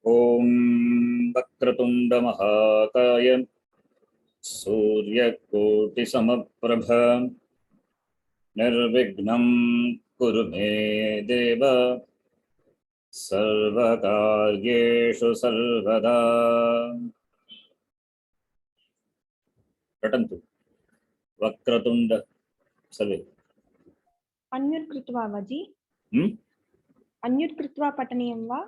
ओम वक्रतुंड महाकाय सूर्यकोटिसमप्रभ निर्विघ्नं कुरु मे देव सर्वकार्येषु सर्वदा। पठन्तु वक्रतुंड सर्वे। अन्म्यूट् कृत्वा वा जी? अन्म्यूट् कृत्वा पठनीयं वा?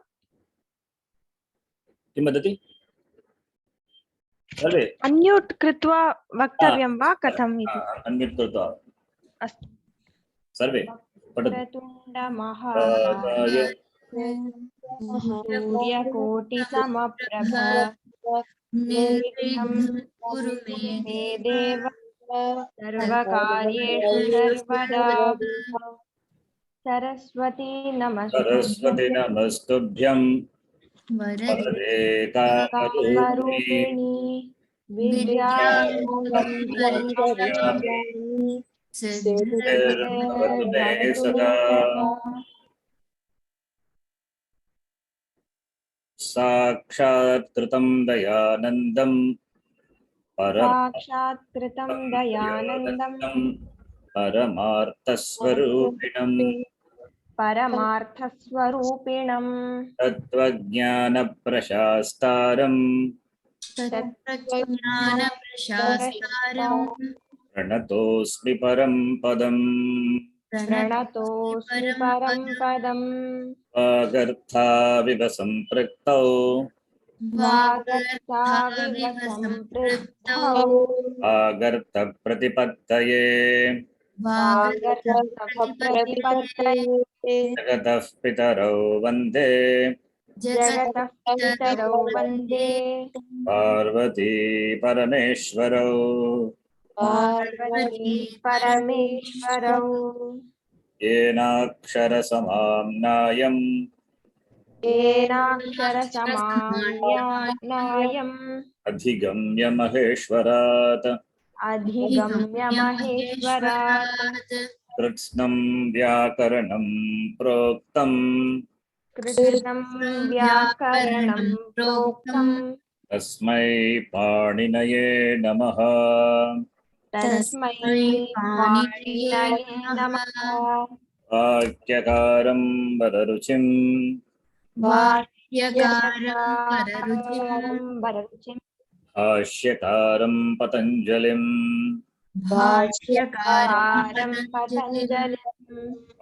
किं वदति सर्वे? अन्म्यूट् कृत्वा वक्तव्यं वा कथम् इति? अन्म्यूट् कृत्वा अस्तु। सर्वे पठतु। वक्रतुण्डमहाकाय सूर्यकोटिसमप्रभ निर्विघ्नं कुरु मे देव सर्वकार्येषु सर्वदा। सरस्वती नमस्तुभ्यं वरदे कामरूपिणि विद्यारम्भं सिद्धिर्भवतु मे सदा। साक्षात्कृतं दयानन्दं परमार्थस्वरूपिणं तत्त्वज्ञानप्रशास्तारं प्रणतोऽस्मि परं पदम्। प्रणतोऽस्मि परं पदम्। वागर्थाविव सम्पृक्तौ वागर्थप्रतिपत्तये जगतः पितरौ वन्दे पार्वती परमेश्वरौ। येनाक्षरसमाम्नायम् अधिगम्य महेश्वरात् कृत्स्नं व्याकरणं प्रोक्तम् तस्मै पाणिनये नमः। वाक्यकारं वररुचिं भाष्यकारं पतञ्जलिं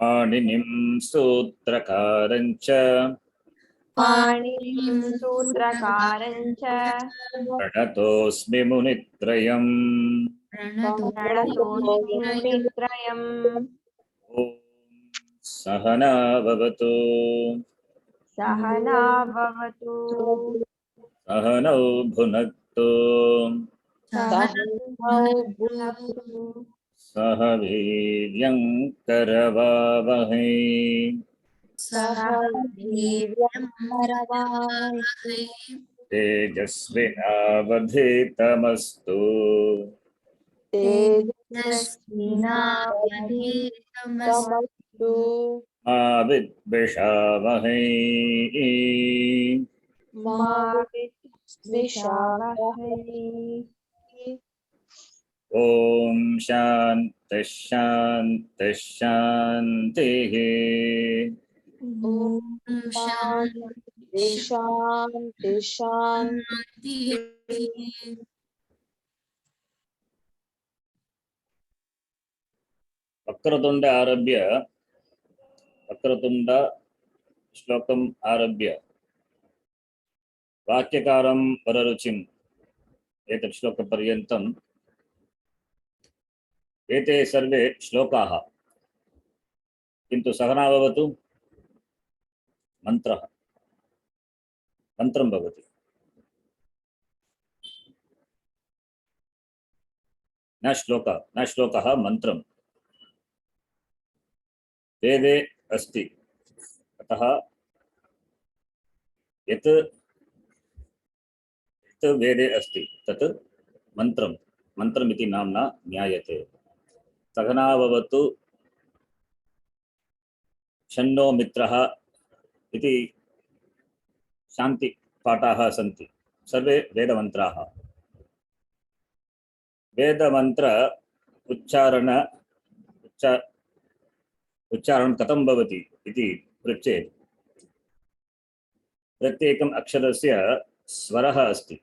पाणिनिं सूत्रकारं च प्रणतोऽस्मि मुनित्रयम्। ॐ सहना भवतु सहनौ भुनक्तु सह वीर्यं करवावहै तेजस्विनावधीतमस्तु मा विद्विषावहै ॐ शान्तिः शान्तिः शान्तिः। वक्रतुंड आरभ्य वक्रतुंड श्लोकम् आरभ्य वाक्यकारं वररुचिम् एतत् श्लोकपर्यन्तम् एते सर्वे श्लोकाः, किन्तु सहना भवतु मन्त्रः मन्त्रं भवति। न श्लोकः मन्त्रं वेदे अस्ति। अतः यत् वेदे अस्ति तत् मन्त्रमिति नाम्ना ज्ञायते। सहना भवतु शन्नो मित्रः इति शान्ति पाठाः सन्ति सर्वे वेदमन्त्राः वेदमन्त्र उच्चारणं कथं भवति इति पृच्छेत् प्रत्येकम् अक्षरस्य स्वरः अस्ति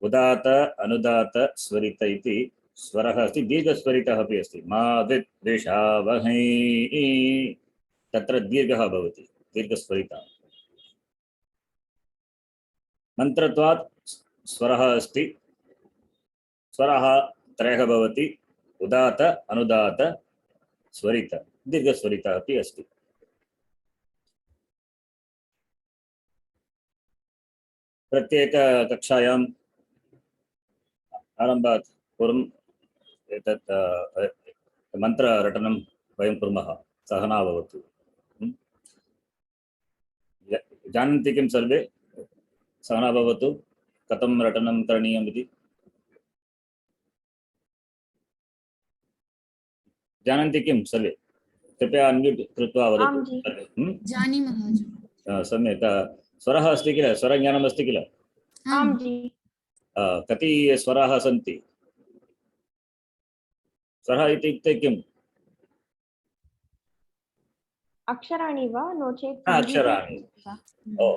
उदात अनुदात स्वरित इति स्वरः अस्ति दीर्घस्वरितः अपि अस्ति मा विद्विषावहै तत्र दीर्घः भवति दीर्घस्वरितः मन्त्रत्वात् स्वरः अस्ति स्वरः त्रयः भवति उदात अनुदात स्वरित दीर्घस्वरितः अपि अस्ति प्रत्येक कक्षायाम् आरम्भात् पूर्वम् एतत् मन्त्ररटनं वयं कुर्मः सहना भवतु जानन्ति किं सर्वे सहना भवतु कथं रटनं करणीयम् इति जानन्ति किं सर्वे कृपया अन्म्यूट् कृत्वा वदतु जानीमः सम्यक् स्वरः अस्ति किल स्वरज्ञानम् अस्ति किल आं जी कति स्वराः सन्ति स्वरः इत्युक्ते किम् अक्षराणि वा नो चेत् अक्षराणि ओ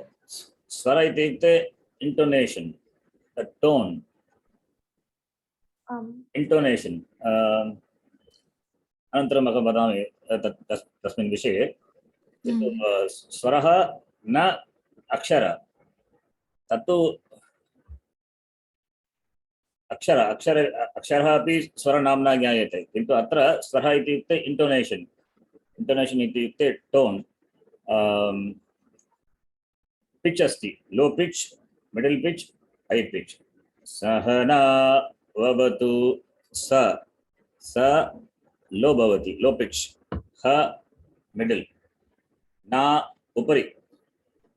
स्वर इत्युक्ते इंटोनेशन टोन इंटोनेशन अनन्तरम् अहं वदामि तस्मिन् विषये स्वरः न अक्षर तत्तु अक्षरः अपि स्वरनाम्ना ज्ञायते किन्तु अत्र स्वरः इत्युक्ते इंटोनेशन इत्युक्ते टोन पिच अस्ति low pitch middle pitch high pitch सहना ववतु स लो भवति लो पिच ह मिडल ना उपरि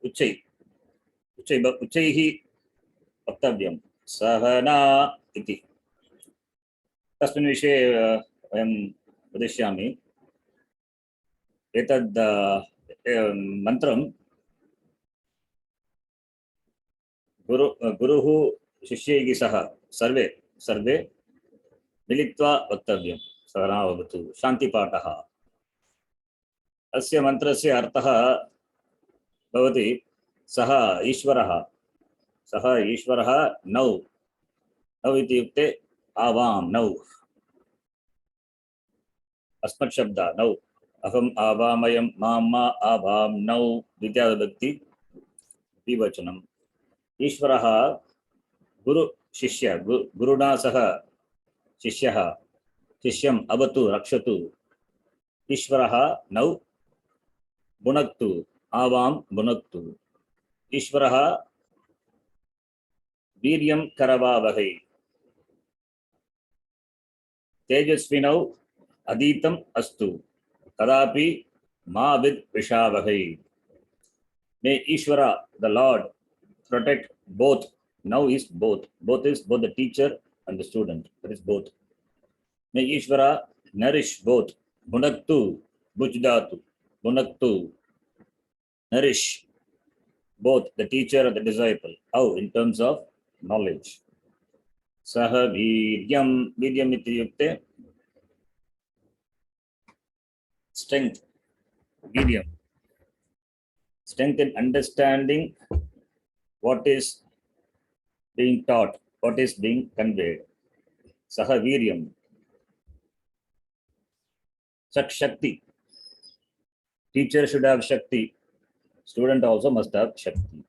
उच्चैः वक्तव्यं सहना इति तस्मिन् विषये वयं वदिष्यामि एतद् मन्त्रं गुरुः शिष्यैः सह सर्वे मिलित्वा वक्तव्यं सहना भवतु शान्तिपाठः अस्य मन्त्रस्य अर्थः भवति सः ईश्वरः नौ इत्युक्ते आवां नौ अस्मत् शब्द नौ अहम् आवामयं मां आवां नौ द्वितीयाविभक्ति द्विवचनम् ईश्वरः गुरुणा सह शिष्यम् अवतु रक्षतु ईश्वरः नौ भुनक्तु आवां भुनक्तु ईश्वरः वीर्यं करवावहै तेजस्विनौ अधीतम् अस्तु कदापि मा विद्विषावहै मे ईश्वरा the Lord protect both now is both is both the teacher and the student that is both may Ishvara nourish both bunaktu bujdatu bunaktu nourish both the teacher and the disciple how in terms of knowledge saha viryam ityukte strength viryam strength in understanding what is being taught, what is being conveyed. Saha viryam. Shakti. Teacher should have Shakti. Student also must have Shakti.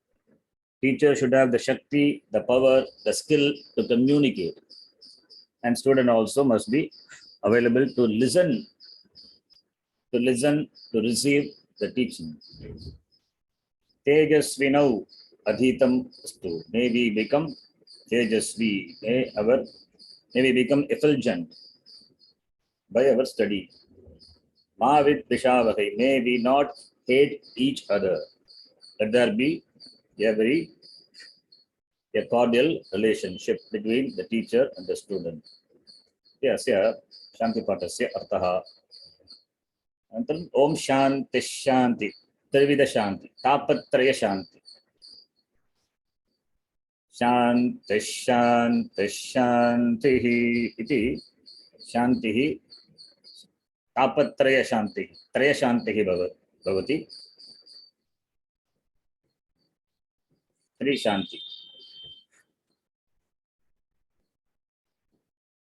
Teacher should have the Shakti, the power, the skill to communicate. And student also must be available to listen, to receive the teaching. Tejasvinau adhitam astu. May we become tejasvi. May we become effulgent by our study. Ma vidvishavahai. May we not hate each other. Let there be a cordial relationship between the teacher and the student. Yasya Shantipatasya arthaha. Antaram Om Shanti Shanti. Trivida Shanti, Tapatraya Shanti. शान्तिः शान्तिः शान्तिः इति शान्तिः तापत्रयशान्तिः त्रयशान्तिः भवति त्रिशान्ति.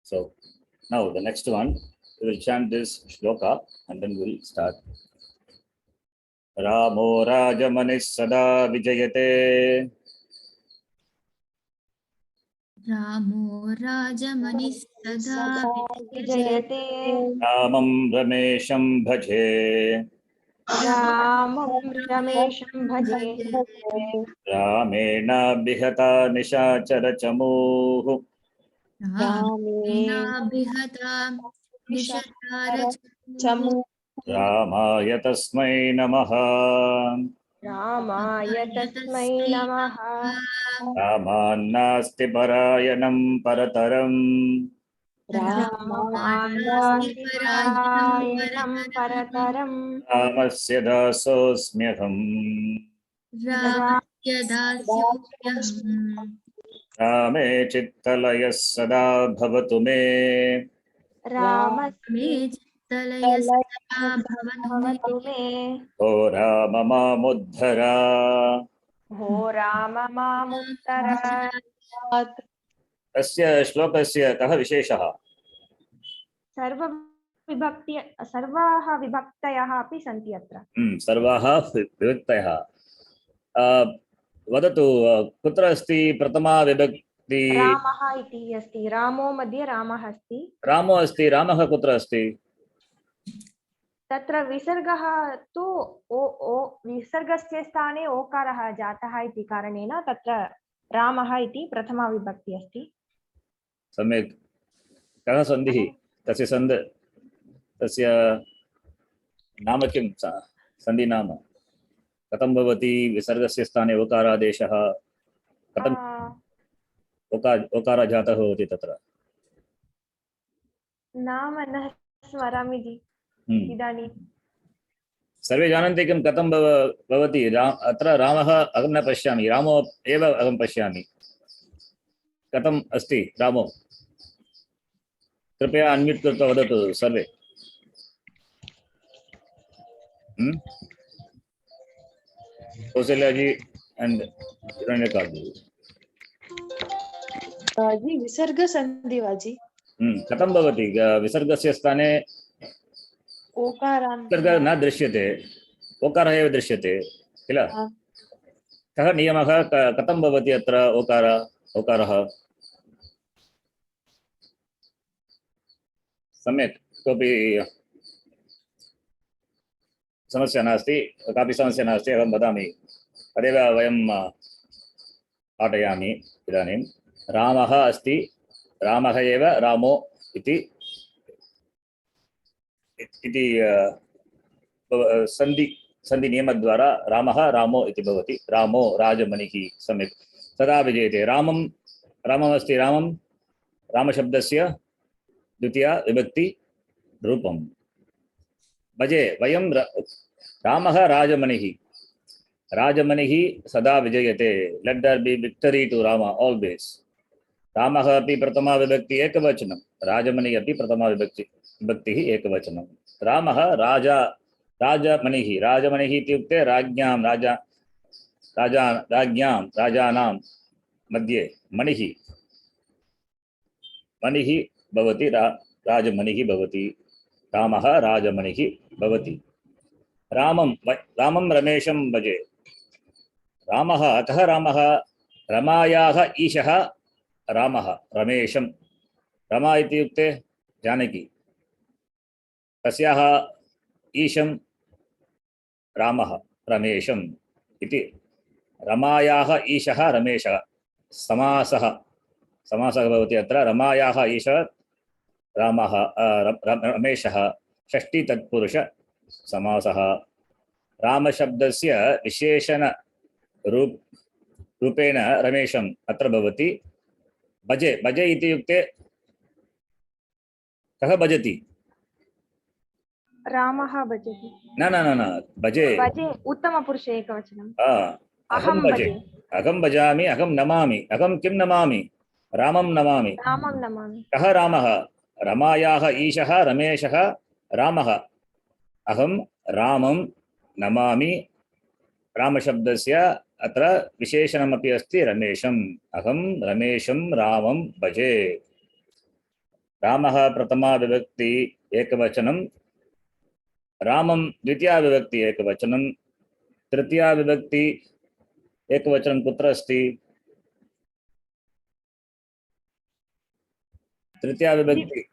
So now the next one, we will chant this shloka and then we will start. Ramo Rajamanis sada vijayate. रामो राजमणिः सदा विजयते Ramam Ramesham bhaje. रामं रमेशं भजे Ramena bihata nishachara chamuh. रामेणाभिहता निशतारचमू Ramaya tasmai namaha. रामाय तस्मै नमः Ramannasti parayanam parataram. रामानास्ति परायणं परतरं Ramasya dasosmyaham. रामस्य दास्योऽहम् Rame chittalaya sada bhavatu me. रामस्य मे चित्तलयस्तदा भवतु मे मे O Rama mamuddhara. हो राम मामुत्तरात् तस्य श्लोकस्य कः विशेषः? सर्वाः विभक्तयः अपि सन्ति अत्र सर्वाः विभक्तयः. वदतु कुत्र अस्ति प्रथमा विभक्ति? रामः इति अस्ति रामो मध्ये रामः अस्ति रामो अस्ति. रामः कुत्र अस्ति? तत्र विसर्गः तु विसर्गस्य स्थाने ओकारः जातः इति कारणेन तत्र रामः इति प्रथमा विभक्ति अस्ति. सम्यक्. कः सन्धिः? तस्य नाम किं? सन्धि नाम कथं भवति? विसर्गस्य स्थाने ओकारादेशः कथं ओकार जातः भवति तत्र? नाम न स्मरामि जि इदानीं. सर्वे जानन्ति किं कथं भवति? अत्र रामः अहं न पश्यामि, रामो एव अहं पश्यामि. कथम् अस्ति रामो? कृपया अन्म्यूट् कृत्वा वदतु सर्वे. कौशल्याजी and हिरण्यकाजी. जी विसर्ग संधि वाजी. कथं भवति? विसर्गस्य स्थाने ओकारान् विसर्गः न दृश्यते, ओकारः एव दृश्यते किल? कः नियमः? कथं भवति अत्र ओकारः? सम्यक्. कोऽपि समस्या नास्ति? कापि समस्या नास्ति? अहं वदामि, तदेव वयं पाठयामि इदानीं. रामः अस्ति, रामः एव रामो इति संधि नियमद्वारा रामः रामो इति भवति. रामो राजमणिः. सम्यक्. सदा विजयते. राममस्ति. रामशब्दस्य द्वितीया विभक्ति रूपं. भजे वयं रामः राजमणिः सदा विजयते. Let there be victory to Ram always. रामः अपि प्रथमा विभक्ति एकवचनं, राजमणिः अपि प्रथमा विभक्तिः एकवचनं. रामः राजमणिः इत्युक्ते राजानां मध्ये मणिः भवति. राजमणिः भवति. रामः राजमणिः भवति. रामं रमेशं भजे. रामः कः? रामः रमायाः ईशः रामः. रमेशं रमा इत्युक्ते जानकी, तस्याः ईशं रामः रमेशम् इति. रमायाः ईशः रमेशः. समासः भवति अत्र. रमायाः ईशः रामः रमेशः. षष्ठी तत्पुरुष समासः. रामशब्दस्य विशेषण रूपेण रमेशम् अत्र भवति. भजे इत्युक्ते कः भजति? रामः भजति. न भजे उत्तमपुरुषे एकवचनं. अहं भजे, अहं भजामि, अहं नमामि, अहं किं नमामि, रामं नमामि। रामं नमामि। कः रामः? रमायाः ईशः रमेशः रामः। अहं रामं नमामि। रामशब्दस्य अत्र विशेषणमपि अस्ति रमेशम्। अहं रमेशं रामं भजे। रामः प्रथमा विभक्ति एकवचनं, रामं द्वितीया विभक्ति एकवचनं, तृतीया विभक्ति एकवचनं कुत्र अस्ति? तृतीया विभक्ति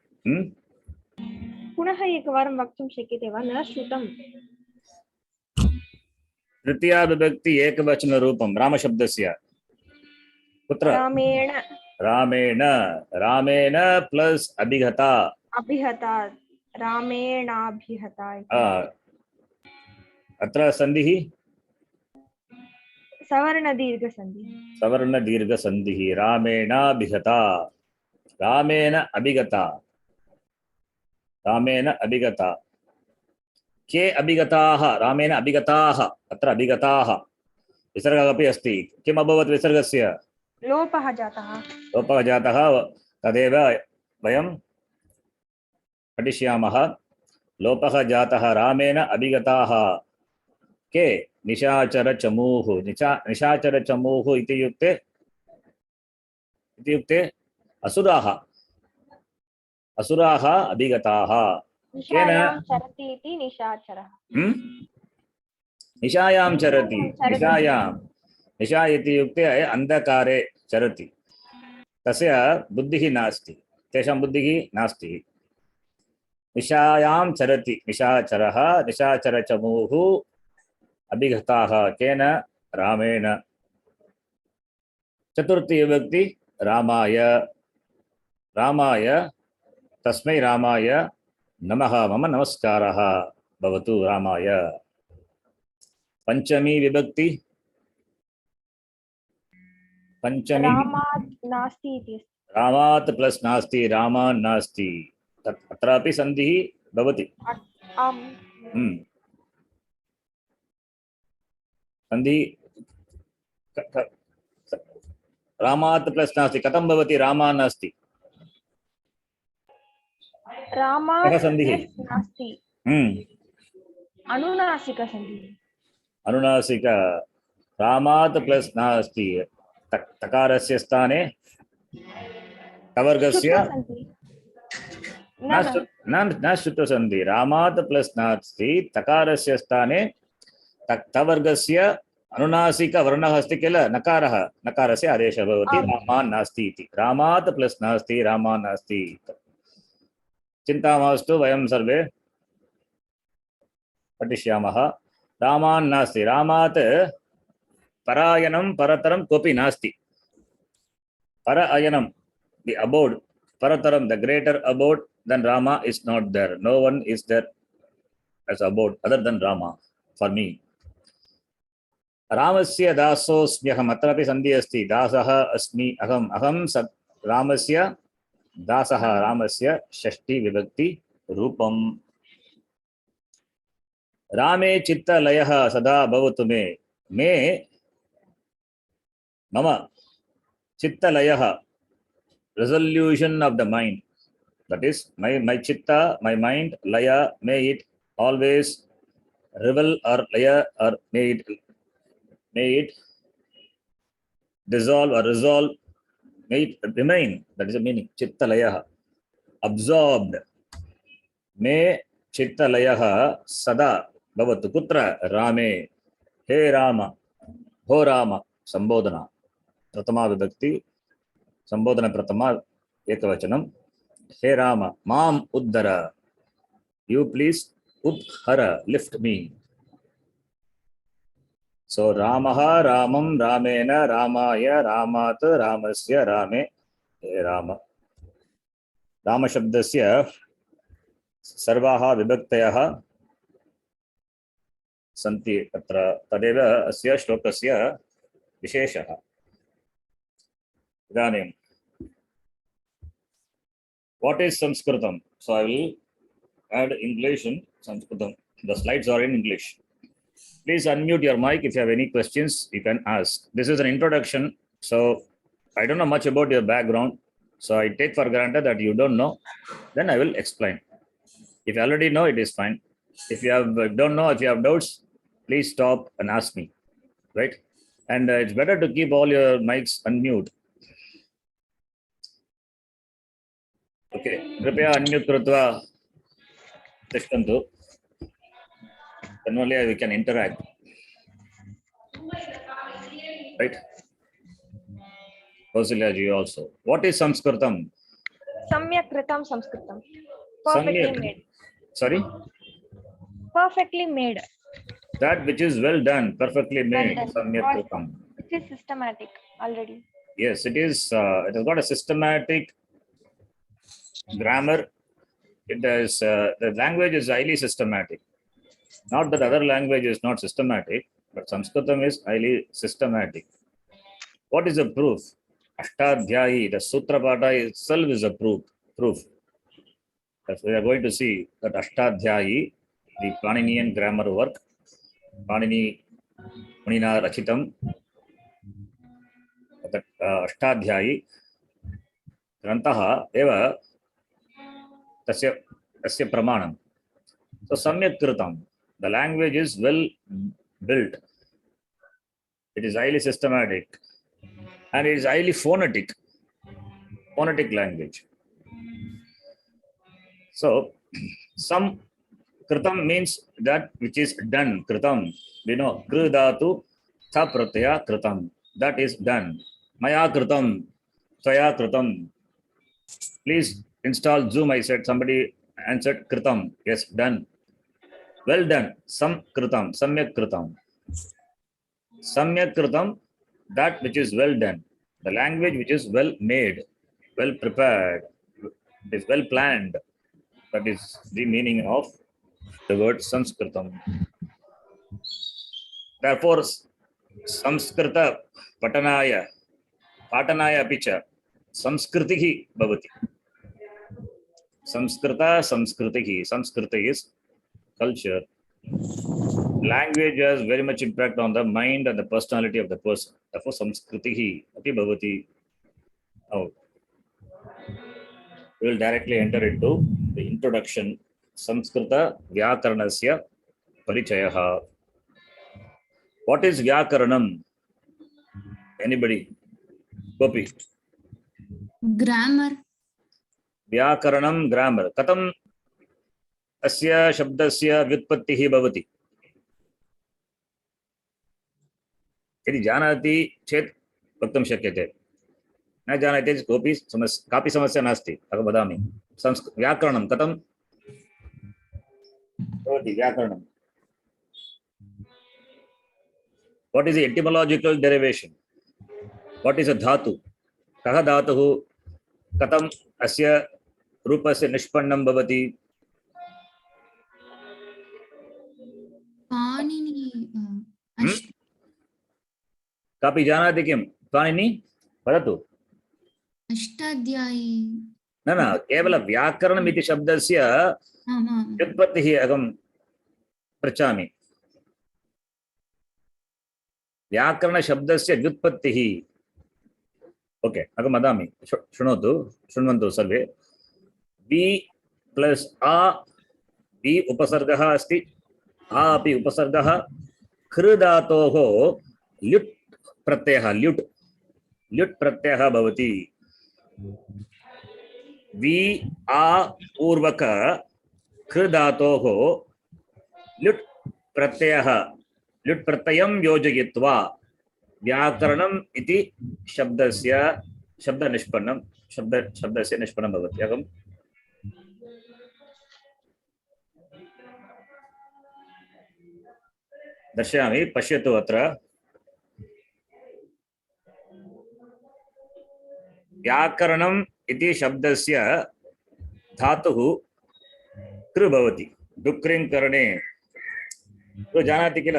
पुनः एकवारं वक्तुं शक्यते वा? न श्रुतम्। तृतीया विभक्ति एकवचनरूपं रामशब्दस्य कुत्र? रामेण। रामेण, रामेण प्लस अभिगता। अभिहता, रामेणाभिहता। अत्र सन्धिः सवर्णदीर्घसन्धिः। सवर्णदीर्घसन्धिः। रामेणाभिगता, रामेण अभिगता, रामेण अभिगता। के अभिगताः? रामेण अभिगताः। अत्र अभिगताः विसर्गः अपि अस्ति। किम् अभवत् विसर्गस्य? लोपः जातः। लोपः जातः। तदेव वयं पठिष्यामः। लोपः जातः। रामेण अभिगताः के? निशाचरचमूः। निशाचरचमूः इत्युक्ते असुराः, असुराः अभिगताः। केन? निशायां चरति इति निशाचरः। निशायां चरति। निशायां, निशा इत्युक्ते अन्धकारे चरति। तस्य बुद्धिः नास्ति, तेषां बुद्धिः नास्ति। निशायां चरति निशाचरः, निशाचरचमूः अभिगताः केन? रामेण। चतुर्थी विभक्ति रामाय। रामाय, तस्मै रामाय नमः, मम नमस्कारः भवतु रामाय। पंचमी विभक्ति, पंचमी रामात् नास्ति इति। रामात् प्लस नास्ति, रामान् नास्ति। अत्रापि सन्धिः भवति। आम्। सन्धि रामात् प्लस नास्ति कथं भवति? रामान् नास्ति। रामात् सन्धिः नास्ति, अनुनासिकसन्धिः। अनुनासिक। रामात् प्लस नास्ति, तकारस्य स्थाने तवर्गस्य न श्रुतसन्धि। रामात् प्लस नास्ति, तकारस्य स्थाने तवर्गस्य अनुनासिक वर्णः अस्ति किल, नकारः, नकारस्य आदेशः भवति। रामान् नास्ति इति। रामात् प्लस नास्ति, रामान् नास्ति। चिन्ता मास्तु, वयं सर्वे पठिष्यामः। रामान् नास्ति। रामात् परायणं परतरं कोऽपि नास्ति। पर अयनं, the abode, parataram, the greater abode than Rama is not there. No one is there as abode other than Rama for me. रामस्य दासोऽस्म्यहम्। अत्रापि सन्धि अस्ति। दासः अस्मि अहम्। अहं रामस्य दासः। रामस्य षष्ठी विभक्ति रूपम्। रामे चित्तलयः सदा भवतु मे। मे मम चित्तलयः, resolution of the mind, that is my chitta, my mind, laya, may it always revel or laya, or may it dissolve or resolve, may it remain. That is the meaning. Chitta laya, absorbed. May chitta laya sada bhavatu. Kutra? Rame. He Rama, ho Rama. Sambodhana pratama vibhakti, संबोधन प्रथमा एकवचनम। हे राम माम उद्धर, you please उद्धर, lift me. सो रामः रामं रामेण रामाय रामात् रामस्य रामे। हे राम। रामशब्दस्य सर्वाः विभक्तयः सन्ति अत्र। तदेव अस्य श्लोकस्य विशेषः। इदानीं what is Sanskritam? So I will add English and Sanskritam. The slides are in English. Please unmute your mic. If you have any questions, you can ask. This is an introduction. So I don't know much about your background. So I take for granted that you don't know. Then I will explain. If you already know, it is fine. If you don't know, if you have doubts, please stop and ask me. Right? And it's better to keep all your mics unmute. Okay. Kripaya unmute krutva tishtantu. Then only we can interact. Right? Kausalya ji also. What is Sanskritam? Samyak kritam samskritam. Perfectly Samyak. made. Sorry? Perfectly made. That which is well done, perfectly made. Well done. Samyak kritam. It is systematic already. Yes, it is. It has got a systematic grammar. It is. The language is highly systematic. Not that other language is not systematic, but Sanskritam is highly systematic. What is the proof? Ashtadhyayi, the Sutra Pata itself is a proof. As we are going to see that Ashtadhyayi, the Paninian grammar work, Panini Munina Rachitam, that Ashtadhyayi, Grantaha, Eva, Tasya Pramanam. So Samyak Kritam, the language is well built. It is highly systematic and it is highly phonetic language. So some Kritam means that which is done. Kritam, we know Kru Dhatu, Tha Pratyaya Kritam, that is done. Maya Kritam, Tvaya Kritam. Please install Zoom. I said somebody answered Kritam. Yes, done. Well done. Sam Kritam, Samyak Kritam. Samyak Kritam, that which is well done. The language which is well made, well prepared, is well planned. That is the meaning of the word Sanskritam. Therefore, Samskrita Patanaya Apicha Samskritihi Bhavati. Samskrita Samskritihi. Samskriti is culture. Language has very much impact on the mind and the personality of the person. Therefore, Samskritihi Api Bhavati. Now, we will directly enter into the introduction. Samskrita Vyakaranasya Parichayaha. What is Vyakaranam? Anybody? Gopi. Grammar. Vyakaranam, grammar. Katam asya shabdasya vyutpattihi bhavati. यदि जानाति चेत् वक्तुं शक्यते. न जानाति चेत् कापि समस्या नास्ति. अहं वदामि. व्याकरणं कथं भवति? व्याकरणं. What is the etymological derivation? What is a dhatu? कः धातुः? कथं अस्य रूपस्य निष्पन्नं भवति? पाणिनि कापि जानाति किं? पाणिनि वदतु. अष्टाध्यायी. न केवल व्याकरणम् इति शब्दस्य व्युत्पत्तिः अहं पृच्छामि. व्याकरणशब्दस्य व्युत्पत्तिः. ओके, अहं वदामि, शृण्वन्तु सर्वे. वि प्लस् आ, वि उपसर्गः अस्ति, आ अपि उपसर्गः. कृ धातोः ल्युट् प्रत्ययः, ल्युट् प्रत्ययः भवति. वि आ पूर्वक कृ धातोः ल्युट् प्रत्ययं योजयित्वा व्याकरणम् इति शब्दस्य निष्पन्नं भवति. अहं दर्शयामि, पश्यतु. अत्र व्याकरणम् इति शब्दस्य धातुः कृ भवति. डुक्रिङ् करणे जानाति किल?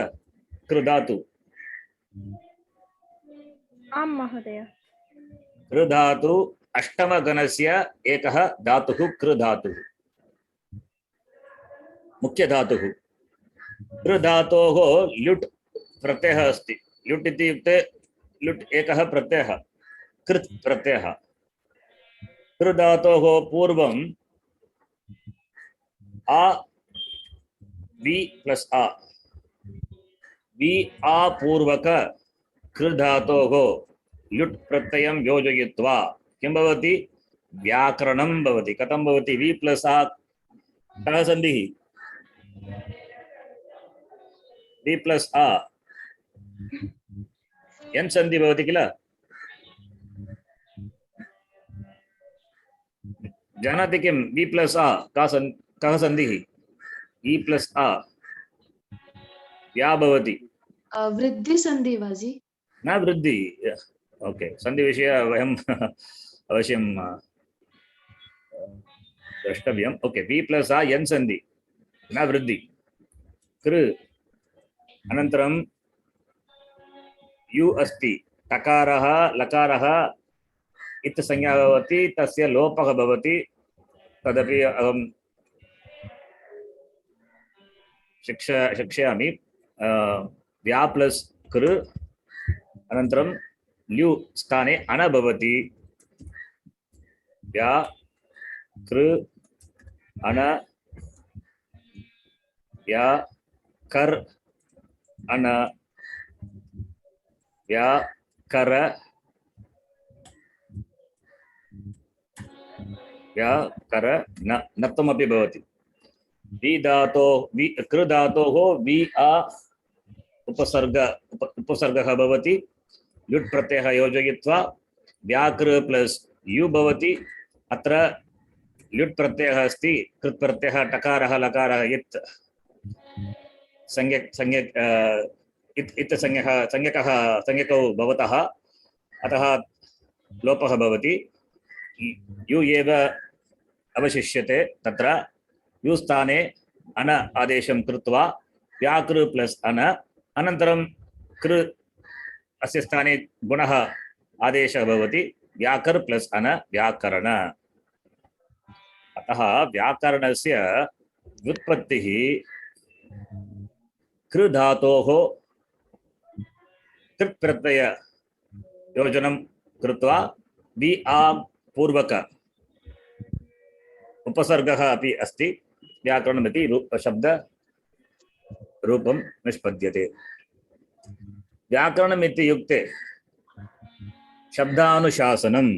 कृ धातु. आं महोदय. कृ धातु अष्टमगणस्य एकः धातुः. कृ धातुः मुख्य धातुः. कृ धातोः ल्युट् प्रत्ययः अस्ति। ल्युट् इत्युक्ते ल्युट् एकः प्रत्ययः, कृत् प्रत्ययः। कृ धातोः पूर्वं आ वि प्लस् आ, वि आ पूर्वक कृ धातोः ल्युट् प्रत्ययं योजयित्वा किं भवति? व्याकरणं भवति। कथं भवति? वि प्लस् आ कः सन्धिः? वि प्लस् आ एन् सन्धि भवति किल? जानाति किं? वि प्लस् आ कः सन्धिः? वि प्लस् आ या भवति? वृद्धि संधि वाजी। न वृद्धि। ओके, सन्धि विषय वयं अवश्यं द्रष्टव्यम्। ओके, वि प्लस् आ एन् सन्धि, न वृद्धि। कृ अनन्तरं यु अस्ति, टकारः लकारः इति संज्ञा भवति, तस्य लोपः भवति। तदपि अहं शिक्षयामि। व्या प्लस् कृ अनन्तरं ल्यु स्थाने अण भवति। व्या कृ अण व्या कर् अण व्या कर व्या कर न नत्वमपि भवति। वि धातो कृ धातोः वि आ उपसर्गः भवति। ल्युट् प्रत्ययः योजयित्वा व्याकृ प्लस् यु भवति। अत्र ल्युट् प्रत्ययः अस्ति, कृत् प्रत्ययः टकारः लकारः इत् संज्ञकौ भवतः, अतः लोपः भवति। यु एव अवशिष्यते। तत्र यु स्थाने अन आदेशं कृत्वा व्याकृ प्लस् अन, अनन्तरं कृ अस्य स्थाने गुणः आदेशः भवति। व्याकर् प्लस् अन व्याकरण। अतः व्याकरणस्य व्युत्पत्तिः कृ धातोः कृत् प्रत्यय योजनं कृत्वा वि आ पूर्वक उपसर्गः अपि अस्ति, व्याकरणमिति शब्द रूपं निष्पद्यते। व्याकरणम् इत्युक्ते शब्दानुशासनं।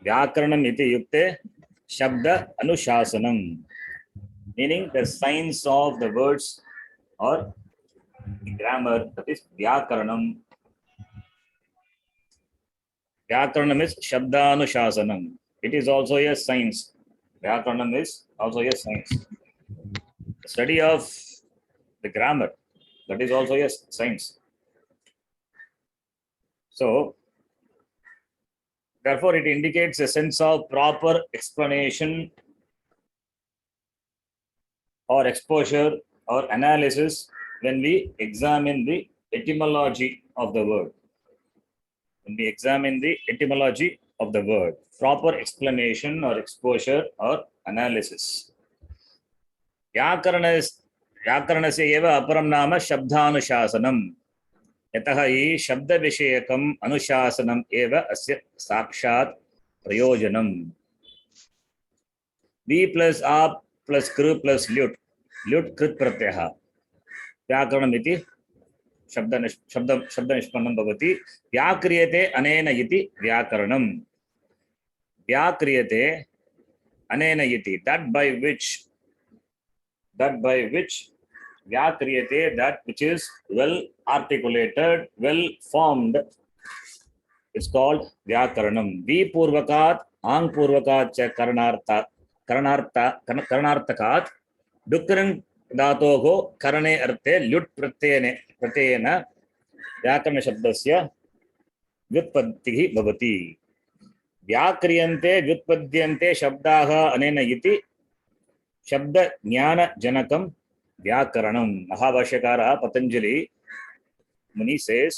व्याकरणम् इत्युक्ते शब्द अनुशासनं, meaning the science of the words or grammar, that is vyakaranam. Vyakaranam is shabdanuशासनम. It is also a science. Vyakaranam is also a science. The study of the grammar, that is also a science. So therefore it indicates a sense of proper explanation or exposure or analysis when we examine the etymology of the word. When we examine the etymology of the word, proper explanation or exposure or analysis. व्याकरणस्य एव अपरं नाम शब्दानुशासनम्। यतः हि शब्दविषयकम् अनुशासनम् एव अस्य साक्षात् प्रयोजनम्। वि प्लस् आ प्लस् कृ प्लस् ल्युट्, ल्युट् कृत् प्रत्ययः व्याकरणमिति शब्दनिष्पन्नं भवति। व्याक्रियते अनेन इति व्याकरणम्। व्याक्रियते अनेन इति, that by which व्याक्रियते, that which is well articulated, well formed, is called व्याकरणम्। वि पूर्वकात् आङ् पूर्वकात् च करणार्थकात् डुक्करन् धातोः करणे अर्थे ल्युट् प्रत्ययेन व्याकरणशब्दस्य व्युत्पत्तिः भवति। व्याक्रियन्ते व्युत्पद्यन्ते शब्दाः अनेन इति शब्दज्ञानजनकं व्याकरणं। महाभाष्यकारः पतञ्जलि मुनि says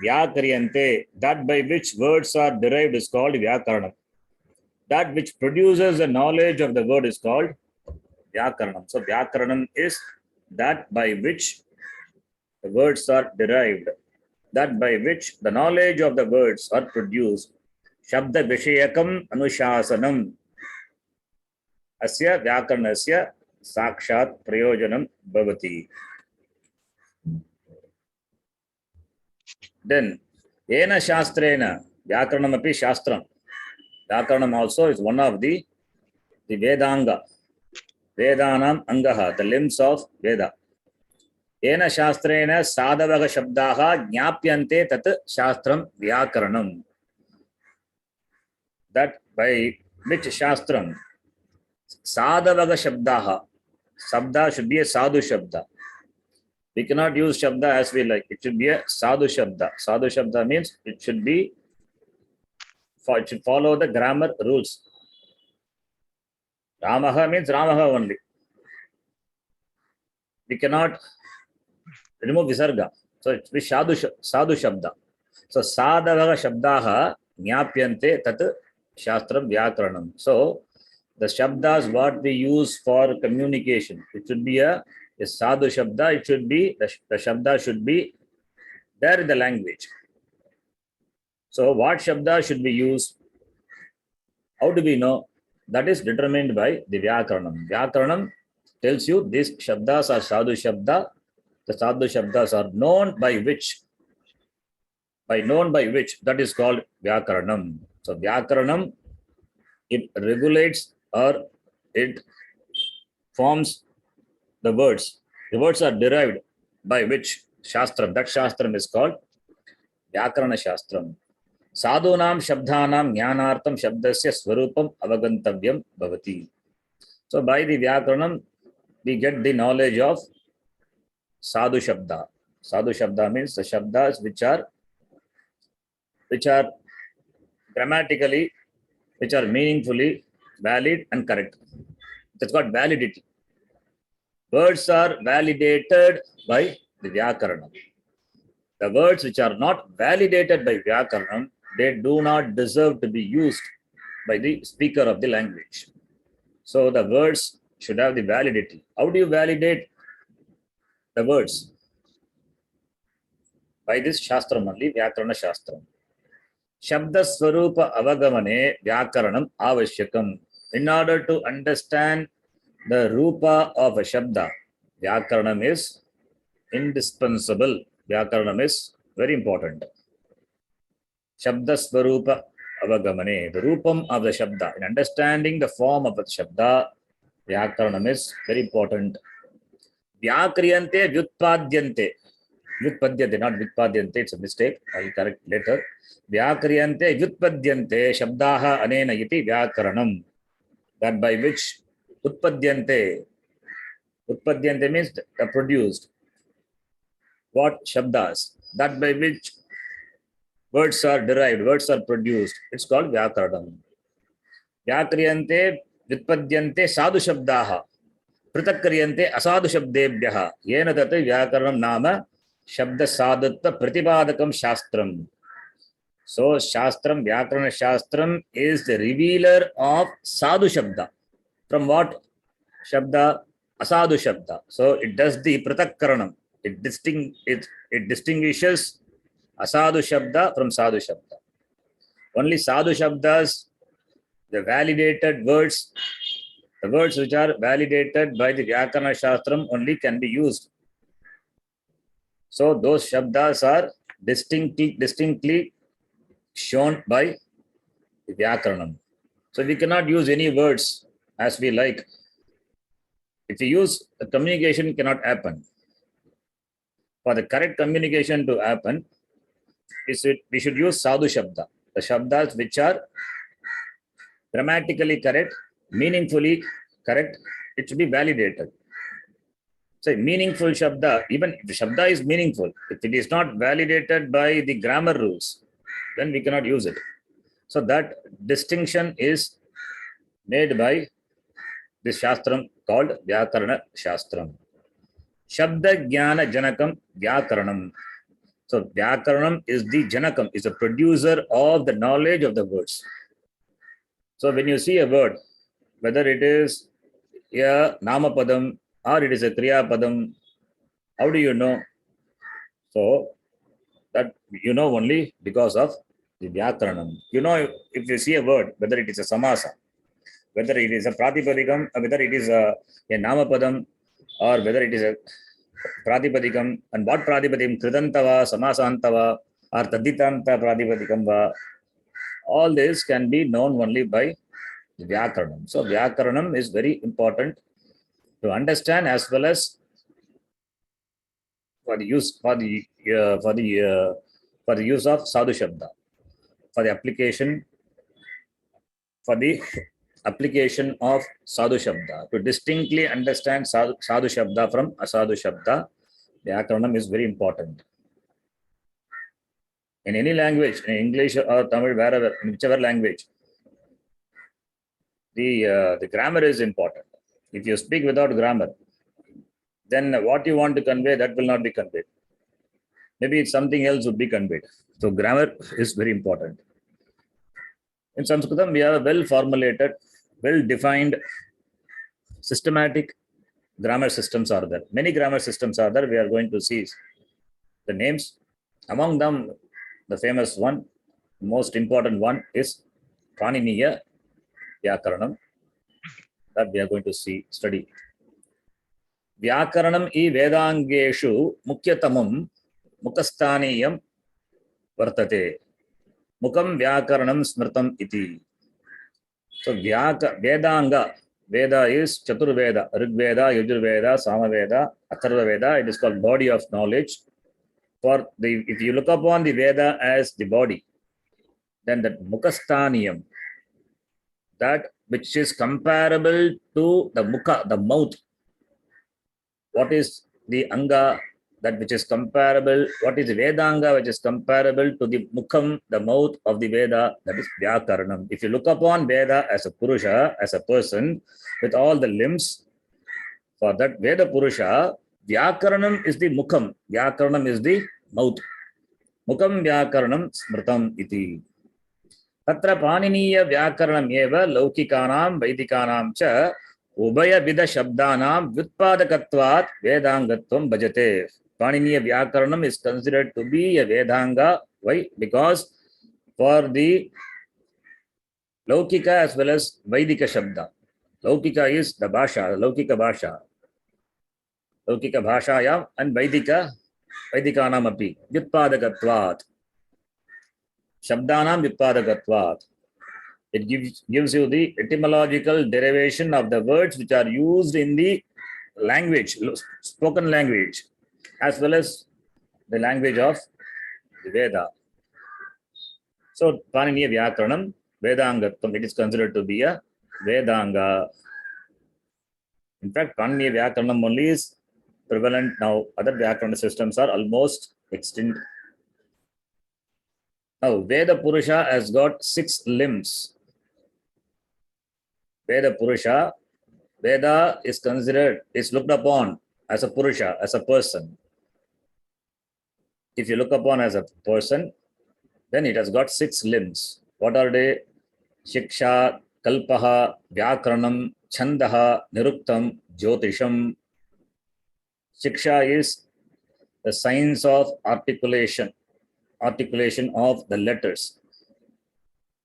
व्याक्रियन्ते, that by which words are derived is called vyakaranam. That which produces the knowledge of the word is called vyakaranam. So vyakaranam is that by which the words are derived, that by which the knowledge of the words are produced. Shabda Vishayakam Anushasanam Asya Vyakarnasya Sakshat Prayojanam Bhavati. Then, Ena Shastrena Vyakaranam api Shastram. Vyakaranam also is one of the Vedanga. Vedanam Angaha, the limbs of Veda. Ena Shastrena Sadavaga Shabdaha Jnapyante Tat Shastram Vyakaranam. That by which Shastram Sadavaga Shabdaha. Sabda should be a Sadhu Shabda. We cannot use Shabda as we like. It should be a Sadhu Shabda. Sadhu Shabda means it should follow the grammar rules. Ramaha means Ramaha only. We cannot remove Visarga. So it will be Sadhu Shabda. So Sadavaga Shabdaha Jnapyante Tat Shastram Vyakaranam. So the Shabdas what we use for communication. It should be a Sadhu Shabda. It should be, the Shabda should be there in the language. So what Shabda should be used? How do we know? That is determined by the Vyakaranam. Vyakaranam tells you these Shabdas are Sadhu Shabda. The Sadhu Shabdas are known by which. By known by which, that is called Vyakaranam. So Vyakaranam, it regulates or it forms the words. The words are derived by which Shastram. That Shastram is called Vyakarana Shastram. Sadhunam Shabdhanam Jnanartam Shabdasya Swarupam Avagantavyam Bhavati. So by the Vyakaranam, we get the knowledge of Sadhu Shabda. Sadhu Shabda means the Shabdas which are grammatically, which are meaningfully valid and correct. That's got validity. Words are validated by the Vyakaranam. The words which are not validated by Vyakaranam, they do not deserve to be used by the speaker of the language. So the words should have the validity. How do you validate the words? By this Shastram only, Vyakarana Shastram. Shabda Swarupa Avagamane Vyakaranam Avashyakam. In order to understand the Rupa of a Shabda, Vyakaranam is indispensable. Vyakaranam is very important. Shabda Swarupa Avagamane, the Rupam of the Shabda. In understanding the form of the Shabda, Vyakaranam is very important. Vyakriyante Vyutpadyante. Vyutpadyante, not Vyutpadyante, it's a mistake. I will correct later. Vyakriyante Vyutpadyante Shabdaha Anena Iti Vyakaranam. That by which Utpadyante means the produced. What Shabdas? That by which words are derived, words are produced. It's called Vyakaranam. Vyakriyante Vyutpadyante Sadhu Shabdaha. Pritakriyante Asadu Shabdebhyaha. Yena Tata Vyakaranam Nama Shabda Sadhutta Pratibadakam Shastram. So Shastram, Vyakarana Shastram is the revealer of Sadhu Shabda. From what Shabda? Asadu Shabda. So it does the Pratakaranam. It distinguishes Asadu Shabda from Sadhu Shabda. Only Sadhu Shabdas, the validated words, the words which are validated by the Vyakarana Shastram only can be used. So those Shabdas are distinctly shown by the Vyakaranam. So we cannot use any words as we like. If we use, the communication cannot happen. For the correct communication to happen, we should use Sadhu Shabda. The Shabdas which are grammatically correct, meaningfully correct, it should be validated. So meaningful Shabda, even if the Shabda is meaningful, if it is not validated by the grammar rules, then we cannot use it. So that distinction is made by this Shastram called Vyakarana Shastram. Shabda Jnana Janakam Vyakaranam. So Vyakaranam is the Janakam, is a producer of the knowledge of the words. So when you see a word, whether it is a Namapadam or it is a Kriya Padam How do you know? So that you know only because of the Vyakaranam. You know, if you see a word, whether it is a samasa, whether it is a pratipadikam, whether it is a namapadam, or whether it is a pratipadikam, and what pratipadikam, kridantava, samasantava, or taditanta pratipadikam va, all this can be known only by Vyakaranam. So Vyakaranam is very important to understand, as well as for the use for the use of sadhu shabda, for the application of sadhu shabda, to distinctly understand sadhu shabda from asadhu shabda. Vyakaranam is very important. In any language, in English or Tamil, wherever, in whichever language, the grammar is important. If you speak without grammar, then what you want to convey, that will not be conveyed. Maybe something else would be conveyed. So grammar is very important. In Sanskritam, we have a well-formulated, well-defined, systematic grammar systems are there. Many grammar systems are there. We are going to see the names. Among them, the famous one, most important one is Paniniya Vyakaranam, that we are going to study. Vyakaranam I Vedangeshu Mukyatamam Mukasthaniyam Vartate. Mukam Vyakaranam Smritam Iti. So Vedanga, Veda is Chaturveda, Rigveda, Yajurveda, Samaveda, Atharvaveda. It is called body of knowledge. If you look upon the Veda as the body, then that Mukasthaniyam, that which is comparable to the Mukha, the mouth. What is the Anga, that which is comparable? What is the Vedanga, which is comparable to the Mukham, the mouth of the Veda? That is Vyakaranam. If you look upon Veda as a Purusha, as a person with all the limbs, for that Veda Purusha, Vyakaranam is the Mukham, Vyakaranam is the mouth. Mukham Vyakaranam Smritam Iti. Tatra Paniniya Vyakaranam eva Laukikanam Vaidikanam cha Ubaya Vida Shabdanam Vyutpadakatvat Vedangatvam Bhajate. Paniniya Vyakaranam is considered to be a Vedanga. Why? Because for the Laukika as well as Vaidika Shabda. Laukika is the Bhasha, Laukika Bhasha. Laukika Bhashayam and Vaidikanam api. Vyutpadakatvat. Shabdanam Vyutpadakatvat. It gives you the etymological derivation of the words which are used in the language, spoken language, as well as the language of the Veda. So, Paniniya Vyakaranam, Vedangatvam, it is considered to be a Vedanga. In fact, Paniniya Vyakaranam only is prevalent now. Other Vyakarana systems are almost extinct. Now, Veda Purusha has got 6 limbs. Veda Purusha, Veda is looked upon as a Purusha, as a person. If you look upon as a person, then it has got 6 limbs. What are they? Shiksha, Kalpaha, Vyakaranam, Chandaha, Niruktam, Jyotisham. Shiksha is the science of articulation of the letters.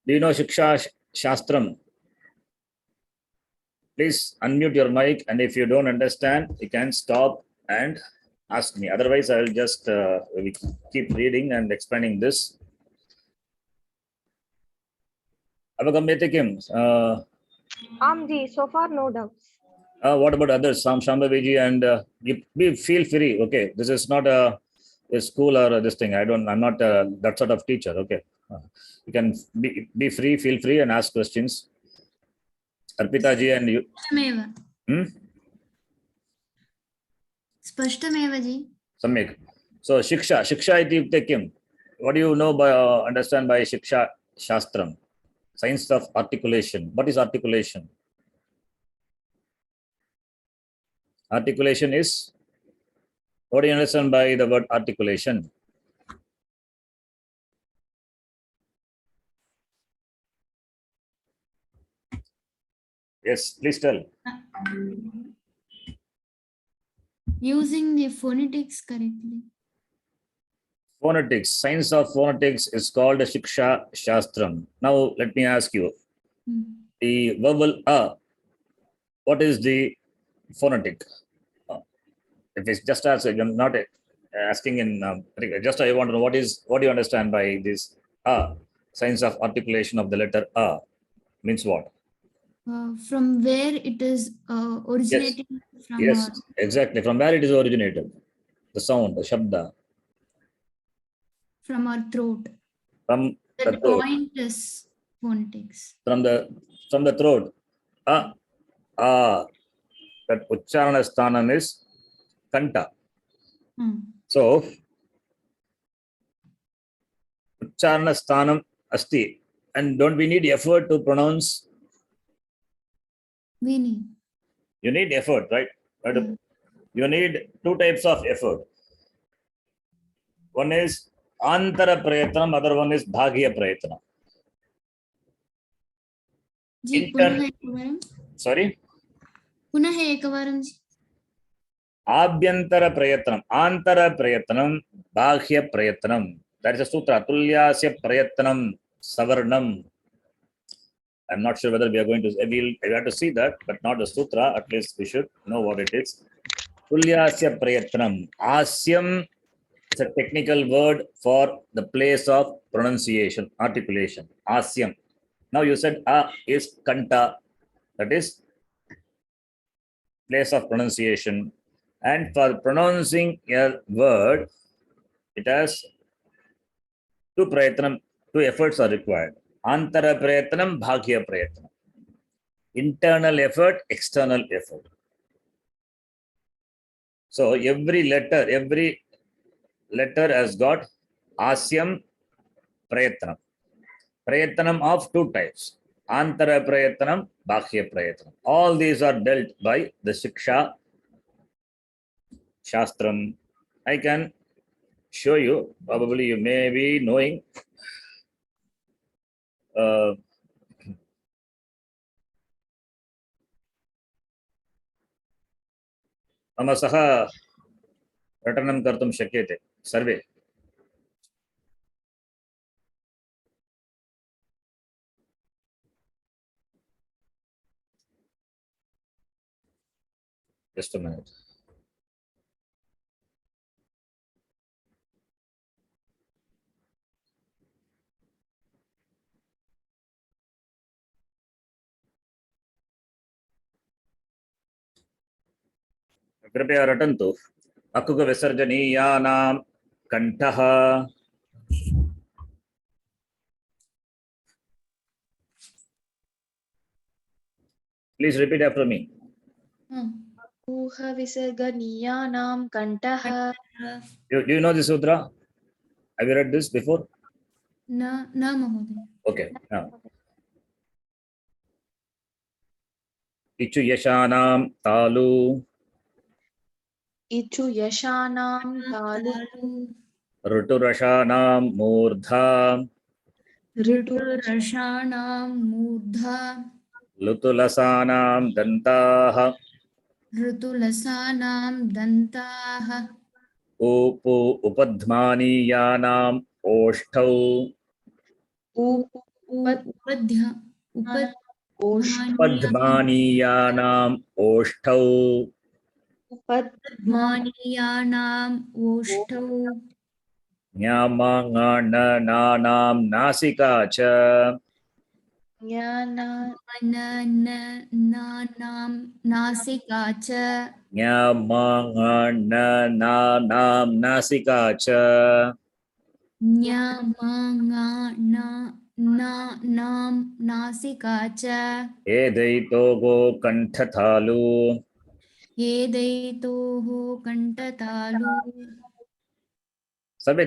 Do you know Shiksha Shastram? Please unmute your mic, and if you don't understand, you can stop and ask me. Otherwise, I will just keep reading and explaining this. Avagamyate kim? Amji, so far no doubts. What about others? Shambhaviji, and feel free. Okay, this is not a school or this thing. I'm not that sort of teacher. Okay, you can be free, feel free, and ask questions. Arpita ji and you. Spashtameva ji. Samyak. So Shiksha iti yukte kim? What do you know understand by Shiksha Shastram? Science of articulation. What is articulation? Articulation is, what do you understand by the word articulation? Yes, please tell. Using the phonetics correctly. Phonetics, science of phonetics is called Shiksha Shastram. Now let me ask you, the vowel a, what is the phonetic? If it's just as I'm not asking in just I want to know what do you understand by this a, science of articulation of the letter a means what? From where it is originating from. Yes, exactly. From where it is originated, the sound, the shabda. From our throat. From the That throat. point is phonetics. From the throat. That ucharana sthanam is kanta. So ucharana sthanam asti, and don't we need effort to pronounce? We need. You need effort, right? You need two types of effort. One is antara prayatnam, other one is bhagya prayatnam. Sorry? Punah ekavaram ji. Abhyantara prayatnam, antara prayatnam, bhagya prayatnam. That is a sutra. Tulyasya prayatnam savarnam. I'm not sure whether we are going to, we have to see that, but not the sutra. At least we should know what it is. Tulyasya prayatnam. Asyam is a technical word for the place of pronunciation, articulation. Asyam. Now you said a is kanta. That is place of pronunciation. And for pronouncing a word, it has two efforts are required. Antara prayatnam, bhagya prayatnam. Internal effort, external effort. So every letter has got asyam prayatnam. Prayatnam of two types. Antara prayatnam, bhagya prayatnam. All these are dealt by the Shiksha Shastram. I can show you, probably you may be knowing. मम सह रटनं कर्तुं शक्यते सर्वे. Just a minute. कृपया रटन्तु. अकुकविसर्जनीयानां कण्ठः. Please repeat after me. Visarganiyyanam kantaha. Do you know this sutra? Have you read this before? Na Mahoday. Okay. Now. Ichu yashanam talu. Ichu yashanam talu. Ruturashanam murdha. Ruturashanam murdha. Lutulasanam dantaha. Rutulasanam dantaha. Upu upadhmaniyanam oshtau. Upadhmaniyanam oshtau. Upadhmaniyanam oshtau. Nyamangananam nasika cha. Nanam nasika cha. Nyamangananam nasika cha. Nyamangananam nasika cha. Edaitogo kanthatalu. Edaitoho kantatalu. Sabhe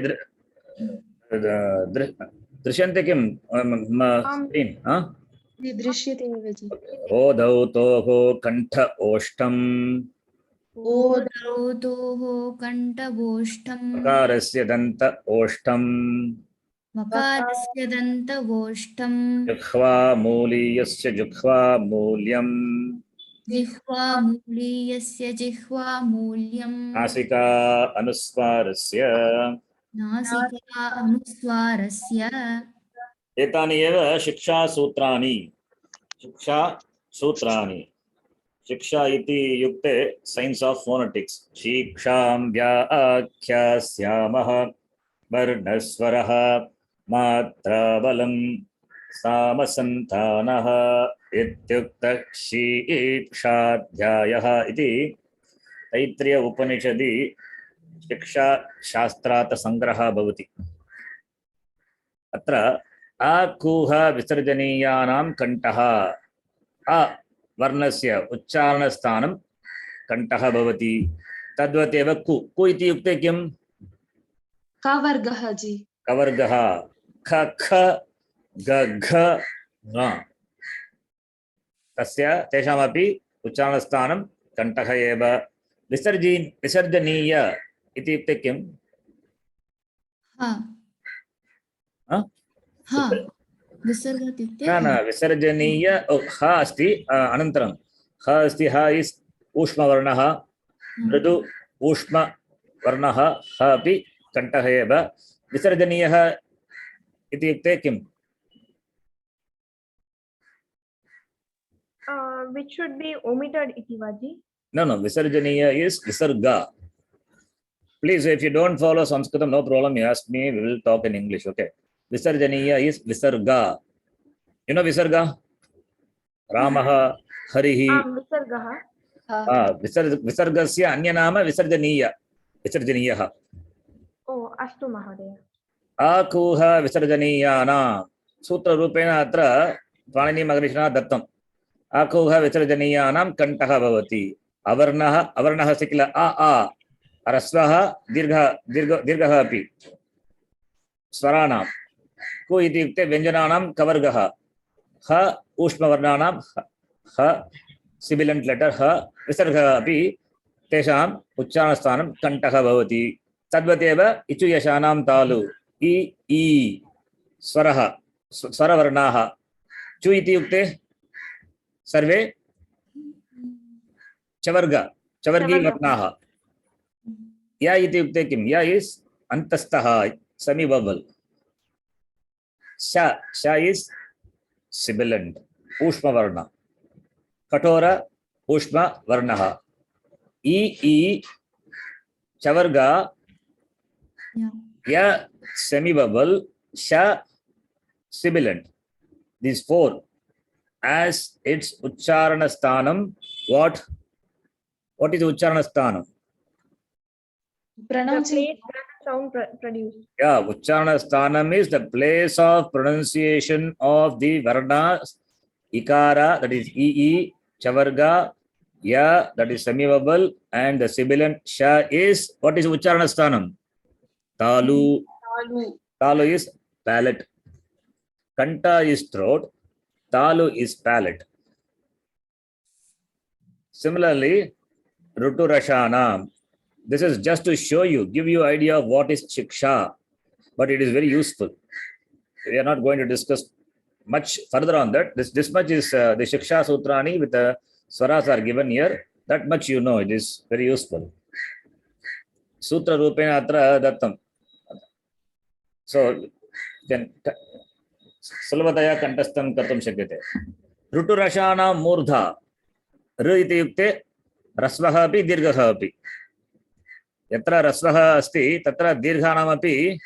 दृश्यन्ते किं screen? दृश्यते एव जी. ओधौतोः कण्ठ ओष्ठम्. ओधौतोः कण्ठगोष्ठम्. मकारस्य दन्त ओष्ठम्. मकारस्य दन्तगोष्ठम्. जुह्वा मूलीयस्य जुह्वा मूल्यम्. जिह्वामूलीयस्य जिह्वामूल्यं नासिका अनुस्वारस्य नासिका अनुस्वारस्य एतानि एव शिक्षासूत्राणि शिक्षासूत्राणि शिक्षा इति युक्ते सैन्स् ऑफ फोनेटिक्स शिक्षां व्याख्यास्यामः वर्णस्वरः मात्राबलं सामसन्तानः इत्युक्तः शिक्षाध्यायः इति तैत्तिरीय उपनिषदि शिक्षा शास्त्रात् संग्रहः भवति। अत्र आकूह विसर्जनीयानां कण्ठः अ वर्णस्य उच्चारणस्थानं कण्ठः भवति। तद्वतेव कु इति युक्ते किम्? कवर्गः जी। कवर्गः ख ख ग घ ङ तस्य तेषामपि उच्चारणस्थानं कण्ठः एव। विसर्जनीय इति युक्ते किम्? विसर्ग इत्युक्ते न विसर्जनीय ह अस्ति अनन्तरं ह अस्ति। ह इस् ऊष्मवर्णः मृदु ऊष्मवर्णः ह अपि कण्ठः एव। विसर्जनीयः इति युक्ते किम्? which should be omitted iti vaji. No, Visarjaniya is Visarga. Please, if you don't follow Sanskritam, no problem. You ask me, we will talk in English. Okay. Visarjaniya is Visarga. You know Visarga? Ramaha, Harihi. Visargaha. Visargasya Anyanama Visarjaniya. Visarjaniyaha. Oh, astu mahodaya. Akuha Visarjaniyana. Sutra Rupena Atra Panini Magrishna Dattam. आकुह विसर्जनीयानां कण्ठः भवति। अवर्णः अस्ति किल आ ह्रस्वः दीर्घः अपि स्वराणां कु इति युक्ते व्यञ्जनानां कवर्गः ह ऊष्मवर्णानां ह सिबिलेंट लेटर ह विसर्गः अपि तेषाम् उच्चारणस्थानं कण्ठः भवति। तद्वतेव इचु यशानां तालु इ ई स्वरवर्णाः चु इति युक्ते सर्वे चवर्गी वर्णाः। या इति युक्ते किं? या इस् अन्तस्थः सेमी ववल। श इस् सिबिलेंट ऊष्मवर्ण कठोर ऊष्मवर्णः। ई चवर्ग य सेमी ववल श sibilant. These four as its ucharana sthanam. What is ucharana sthanam? Pronunciation. Sound produced. Yeah, ucharana sthanam is the place of pronunciation of the varna ikara, that is ee, chavarga, ya, that is semivowel, and the sibilant sha is, what is ucharana sthanam? Talu. Talu is palate. Kanta is throat. Talu is palate. Similarly, Rutu Rashana. This is just to show you, give you idea of what is Shiksha, but it is very useful. We are not going to discuss much further on that. This much is the Shiksha Sutrani with the Swaras are given here. That much you know, it is very useful. Sutra Rupena Atra Dattam. So, then Sulvataya Kantastam Katam Shakyate. Rutu Rashana Murdha. R iti yukte rasvaha api dirghaha api. Yatra rasvaha asti tatra dirghanam api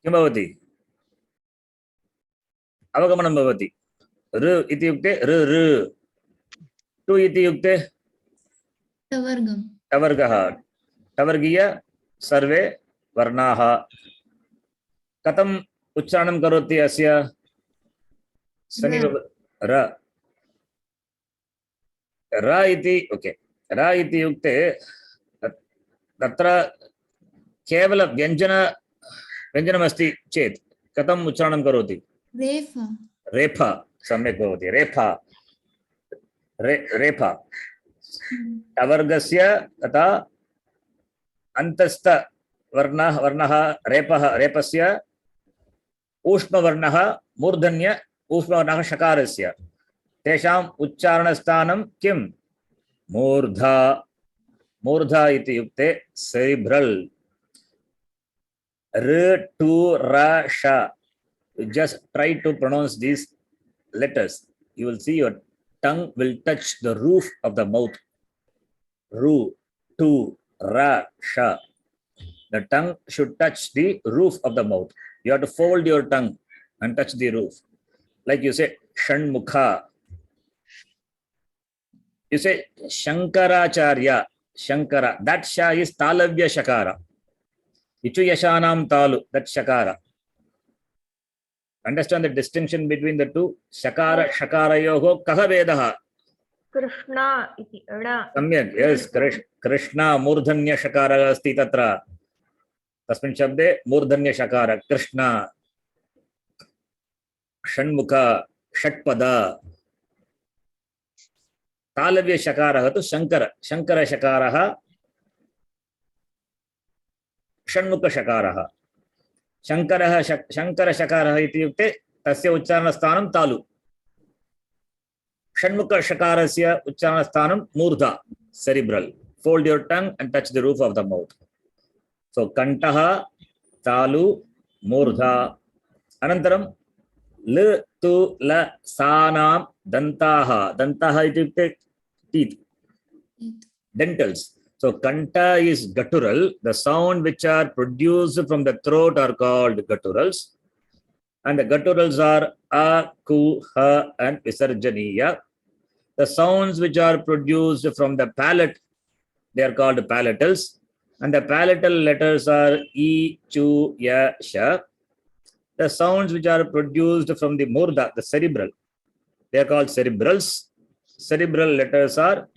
kim bhavati? Avagamanam bhavati. R iti yukte r. Tu iti yukte tavargaha. Tavargiya sarve varnaha. Katam uchcharanam karoti asya? Ra. Ra iti, okay. Ra iti yukte tatra kevala vyanjanam asti chet katam uchcharanam karoti? Repa samyak bhavati. Repa tavargasya tata antastha varnaha repasya ushma varnaha murdhanya ushma varnaha shakarasya. तेषाम् उच्चारणस्थानं किं? मूर्धा. मूर्धा इति युक्ते cerebral. R to ra sha. Just try to pronounce these letters. You will see your tongue will touch the roof of the mouth. Ru, tu, ra, sha. The tongue should touch the roof of the mouth. You have to fold your tongue and touch the roof. Like you say, Shanmukha. You say, Shankaracharya. Shankara. That sha is Talavya Shakara. Ichu Yashanam Talu. That Shakara. Understand the distinction between the two? Shakara, Shakara yoho kaha vedaha? Krishna इति ण सम्यक्. Yes, Krishna मूर्धन्य शकारः अस्ति तत्र. तस्मिन् शब्दे मूर्धन्य शकार. कृष्ण, षण्मुख, षट्पद. तालव्य शकारः तु शङ्कर. शङ्कर शकारः षण्मुख शकारः. शङ्कर शकारः इत्युक्ते तस्य उच्चारणस्थानं तालु. षण्मुख शकारस्य उच्चारणस्थानं मूर्धा, cerebral. Fold your tongue and touch the roof of the mouth. So kantaha, talu, मूर्धा. अनन्तरं ल तु ल सानां दन्ताः. दन्ताः इत्युक्ते teeth, dentals. So kanta is guttural. The sound which are produced from the throat are called gutturals. And the gutturals are a, ku, ha and visarjaniya. The sounds which are produced from the palate, they are called palatals. And the palatal letters are e, chu, ya, sha. The sounds which are produced from the murda, the cerebral, they are called cerebrals. Cerebral letters are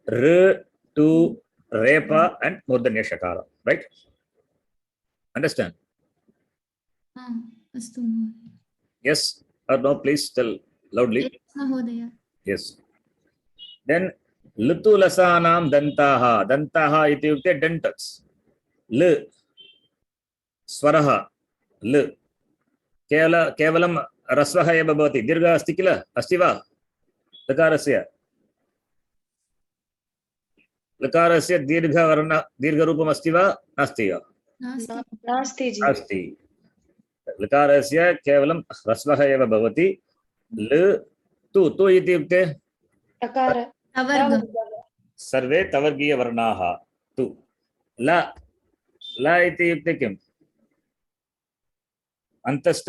r, tu, repa and murdanya shakara. Right? Understand? अस्तु महोदय. Yes or no? Please tell loudly. महोदय. Yes. Then lutulasanam dantaha. Dantaha ityukte dentals. L swaraha l. केवलं रस्वः एव भवति. दीर्घः अस्ति किल? अस्ति वा? लकारस्य दीर्घरूपम् अस्ति वा? नास्ति वा? नास्ति जी. अस्ति. लकारस्य केवलं ह्रस्वः एव भवति. ल तु. तु इत्युक्ते तकार. सर्वे तवर्गीयवर्णाः. तु. ल इत्युक्ते किम्? अन्तस्थ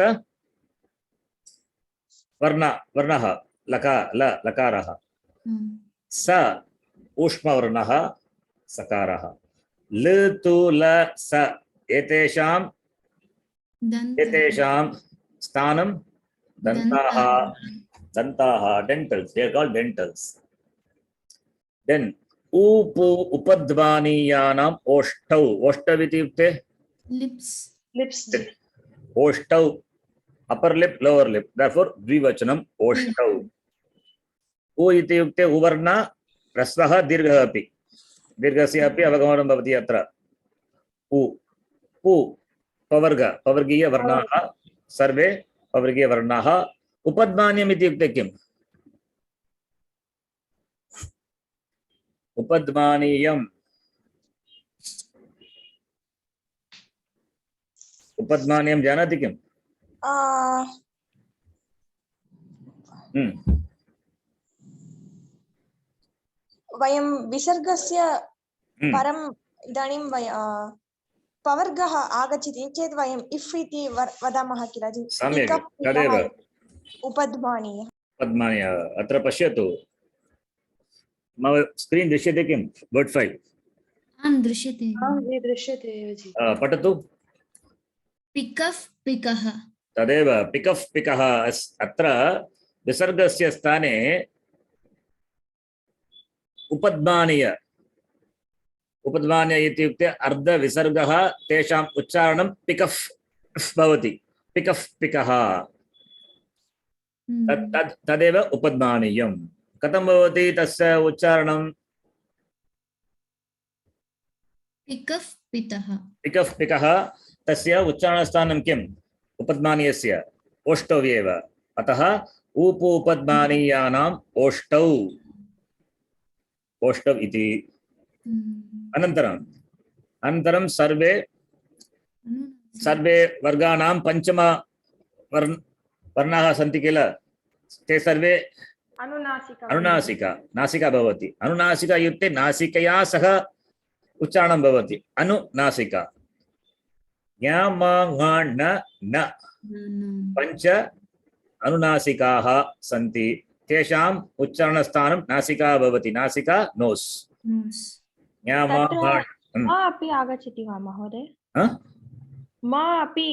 वर्णः लकारः. स ऊष्मवर्णः सकारः. ल तु ल स एतेषां स्थानं दन्ताः. dentals. They are called dentals. Then उपध्मानीयानाम् ओष्ठौ. ओष्ठौ इत्युक्ते लिप्स. ओष्ठौ, upper lip, lower lip. Therefore द्विवचनम् ओष्ठौ. उ इत्युक्ते उवर्ण, ह्रस्वः, दीर्घः अपि. दीर्घस्य अपि अवगमनं भवति अत्र. उ पु पवर्गीयवर्णाः. सर्वे पवर्गीयवर्णाः. उपध्मानीयम् इत्युक्ते किम्? उपध्मानीयम्. उपध्मानीयं जानाति किम्? वयं विसर्गस्य परम् इदानीं पवर्गः आगच्छति चेत् वयं इफ् इति वदामः किल? सम्यक्. तदेव उपध्मानीय. उपध्मानीय. अत्र पश्यतु. मम स्क्रीन् दृश्यते किं? वर्ड् फैल् दृश्यते. दृश्यते जी. पठतु. पिकफ् पिकः. तदेव पिकफ् पिकः. अत्र विसर्गस्य स्थाने उपध्मानीय इत्युक्ते अर्धविसर्गः. तेषाम् उच्चारणं पिकफ् भवति. पिकफ् पिकः. तदेव उपध्मानीयम्. कथं भवति तस्य उच्चारणं? पिकफ् पितः. पिकफ् पिकः. तस्य उच्चारणस्थानं किम्? उपध्मानीयस्य ओष्ठौ एव. अतः उपपद्मानीयानाम् ओष्टौ ओष्टौ इति अनन्तरं सर्वे वर्गाणां पञ्चम वर्णाः सन्ति किल ते सर्वे अनुनासिका नासिका भवति अनुनासिका युक्ते नासिकया सह उच्चारणं भवति अनुनासिका ज्ञ म ङ ण न पञ्च अनुनासिकाः सन्ति तेषाम् उच्चारणस्थानं नासिका भवति नासिका नोस् ज्ञ म ङ अपि आगच्छति वा महोदय म अपि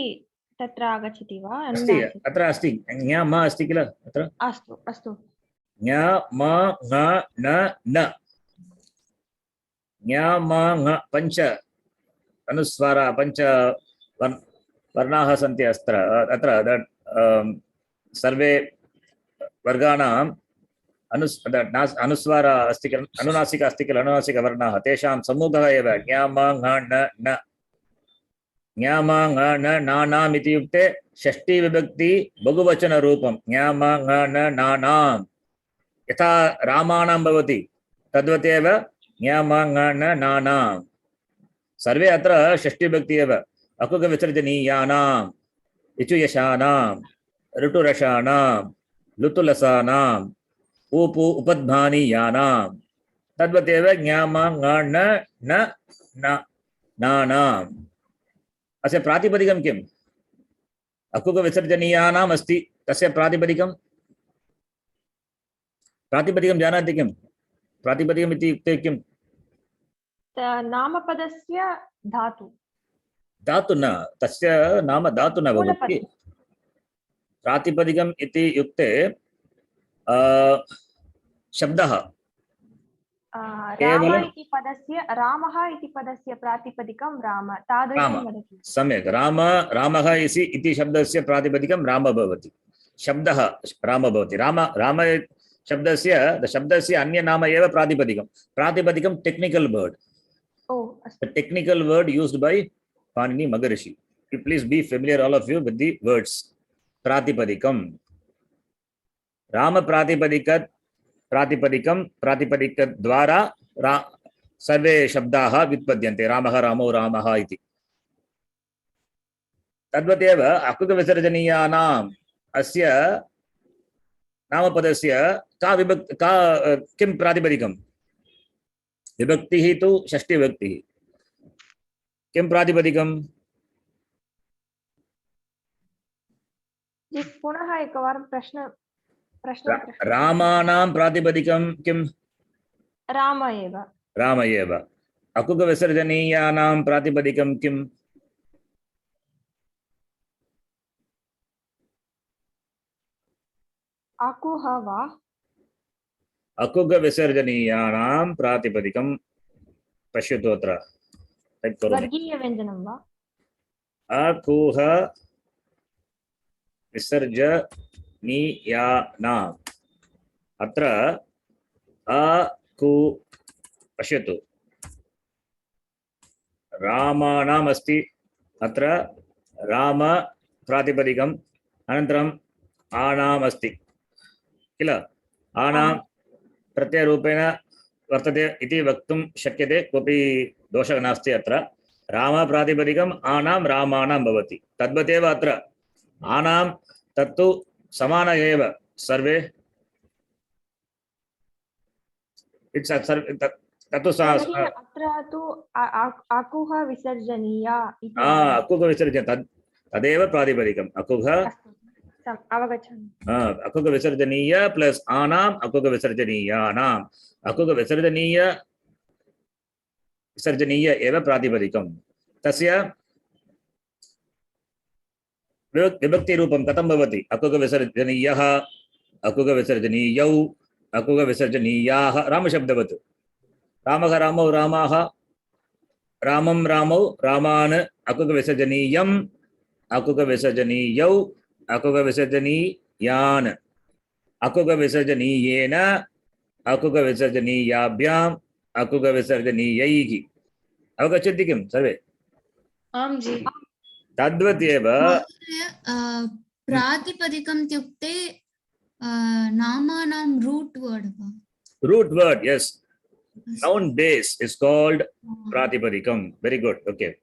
तत्र आगच्छति वा अस्ति अत्र अस्ति ज्ञ म अस्ति किल अत्र अस्तु अस्तु ज्ञ म ङ न न ज्ञ म ङ पञ्च अनुस्वार पञ्च वर्णाः सन्ति अत्र सर्वे वर्गाणाम् अनुस्वार अस्ति किल अनुनासिका अस्ति किल अनुनासिकवर्णाः तेषां समूहः एव ज्ञ म ङ न न ज्ञ म ङ न नानाम् इति युक्ते षष्ठी विभक्ति बहुवचनरूपं ज्ञ म ङ न नानाम् यथा रामाणां भवति तद्वत् एव ज्ञ म ङ न नानाम् सर्वे अत्र षष्ठी विभक्ति एव अकुगविसर्जनीयानाम् इचुयशानां ऋटुरसानां लुतुलसानाम् उपध्मानीयानां तद्वदेव ज्ञ म ङ न न नानाम् अस्य प्रातिपदिकं किम् अकुगविसर्जनीयानाम् अस्ति तस्य प्रातिपदिकं जानाति किं प्रातिपदिकम् इत्युक्ते किम् नामपदस्य धातु धातु न तस्य नाम धातु न भवति प्रातिपदिकम् इति युक्ते शब्दः राम इति पदस्य रामः इति पदस्य प्रातिपदिकं राम तादृशं वदति सम्यक् रामः इति शब्दस्य प्रातिपदिकं राम भवति शब्दः राम भवति राम शब्दस्य अन्य नाम एव प्रातिपदिकं technical word the technical word used by Panini Maharishi. Please be familiar all of you with the words pratipadikam rama pratipadikam dwara sarve shabdaah vyutpadyante ramah ramo ramah iti tadvateva akuga visarjaniyanam asya namapadasya ka kim pratipadikam विभक्ति ही तो षष्ठी विभक्ति किम प्रातिपदिकम पुनः एकवारं प्रश्न रामानां प्रातिपदिकं किम राम एव अकुग विसर्जनीयानां प्रातिपदिकं किम अकुह वा अकुग विसर्जनीयानां प्रातिपदिकं पश्यतु अत्र वर्गीयव्यञ्जनं वा अकुह विसर्जनीयानाम् अत्र अकु पश्यतु रामाणाम् अस्ति अत्र राम प्रातिपदिकम् अनन्तरम् आनाम् अस्ति किल आनां प्रत्ययरूपेण वर्तते इति वक्तुं शक्यते कोऽपि दोषः नास्ति अत्र राम प्रातिपदिकम् आनां रामाणां भवति तद्वदेव अत्र आनां तत्तु समान एव सर्वे तत्तु अत्र तु अकुह विसर्जनीया अकुह विसर्जन तदेव प्रातिपदिकम् अकुह अवगच्छामि अकुग विसर्जनीय प्लस आनाम अकुग विसर्जनीयानाम अकुग विसर्जनीय एव प्रातिपदिकं तस्य विभक्ति रूपं कथं भवति अकुग विसर्जनीयः अकुग विसर्जनीयौ अकुग विसर्जनीयाः रामशब्दवत् रामः रामौ रामाः रामं रामौ रामान् अकुग विसर्जनीयम् अकुग विसर्जनीयौ अकुग विसर्जनीयान् अकुग विसर्जनीयेन अकुग विसर्जनीयाभ्याम् अकुग विसर्जनीयैः अवगच्छन्ति किं सर्वे आं जी तद्वत् एव प्रातिपदिकम् इत्युक्ते Namanam root word va. Root word, yes. Noun base is called Pratipadikam. Very good. Okay.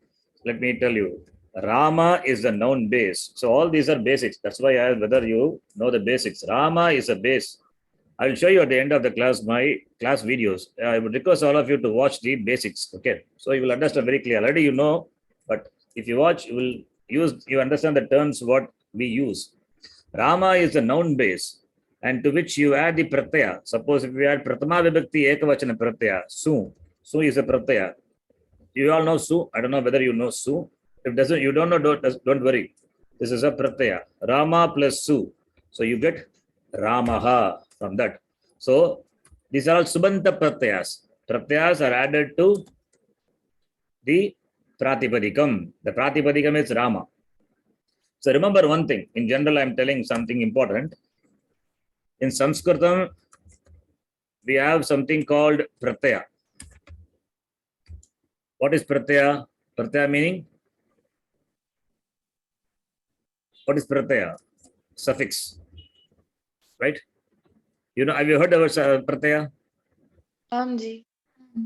Let me tell you. Rama is the noun base. So all these are basics. That's why I asked whether you know the basics. Rama is a base. I will show you at the end of the class my class videos. I would request all of you to watch the basics. Okay. So you will understand very clearly. Already you know, but if you watch, you understand the terms what we use. Rama is the noun base, and to which you add the pratyaya. Suppose if you add Pratama Vibhakti Ekavachana pratyaya, Su. Su is a pratyaya. You all know Su. I don't know whether you know Su. If doesn't, you don't know, don't worry. This is a pratyaya. Rama plus Su. So you get Ramaha from that. So these are all Subanta pratyayas. Pratyayas are added to the Pratipadikam. The Pratipadikam is Rama. So remember one thing. In general, I am telling something important. In Sanskritam, we have something called pratyaya. What is pratyaya? Pratyaya meaning? What is pratyaya? Suffix. Right? You know, have you heard about pratyaya? Amji.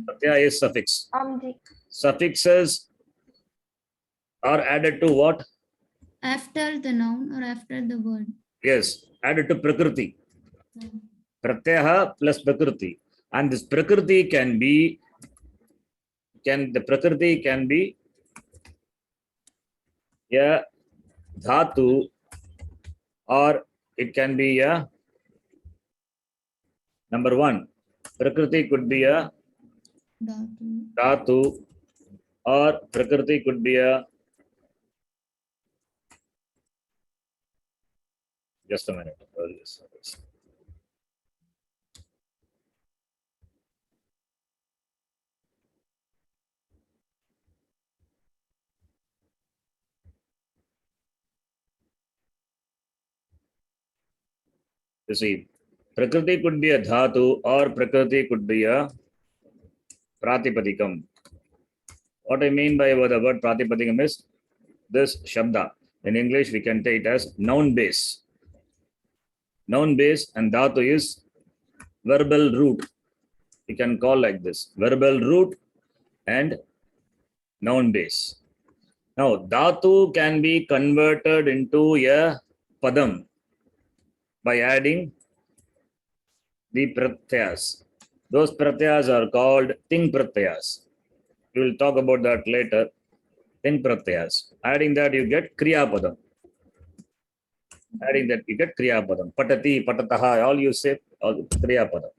Pratyaya is suffix. Amji. Suffixes are added to what? After the noun or after the word. Yes, added to prakriti. Pratyaha plus prakriti. And this prakriti can be a dhatu, or it can be a number one. Prakriti could be a dhatu, or prakriti could be a, just a minute. You see, prakriti could be a dhatu, or prakriti could be a pratipadikam. What I mean by the word pratipadikam is this shabda. In English, we can take it as noun base. Noun base and dhatu is verbal root. We can call like this: verbal root and noun base. Now, dhatu can be converted into a padam by adding the pratyas. Those pratyas are called ting pratyas. We will talk about that later. Ting pratyas. Adding that, you get kriya padam. Adding that, you get kriya padam. Patati, patataha, all you say, all kriya padam.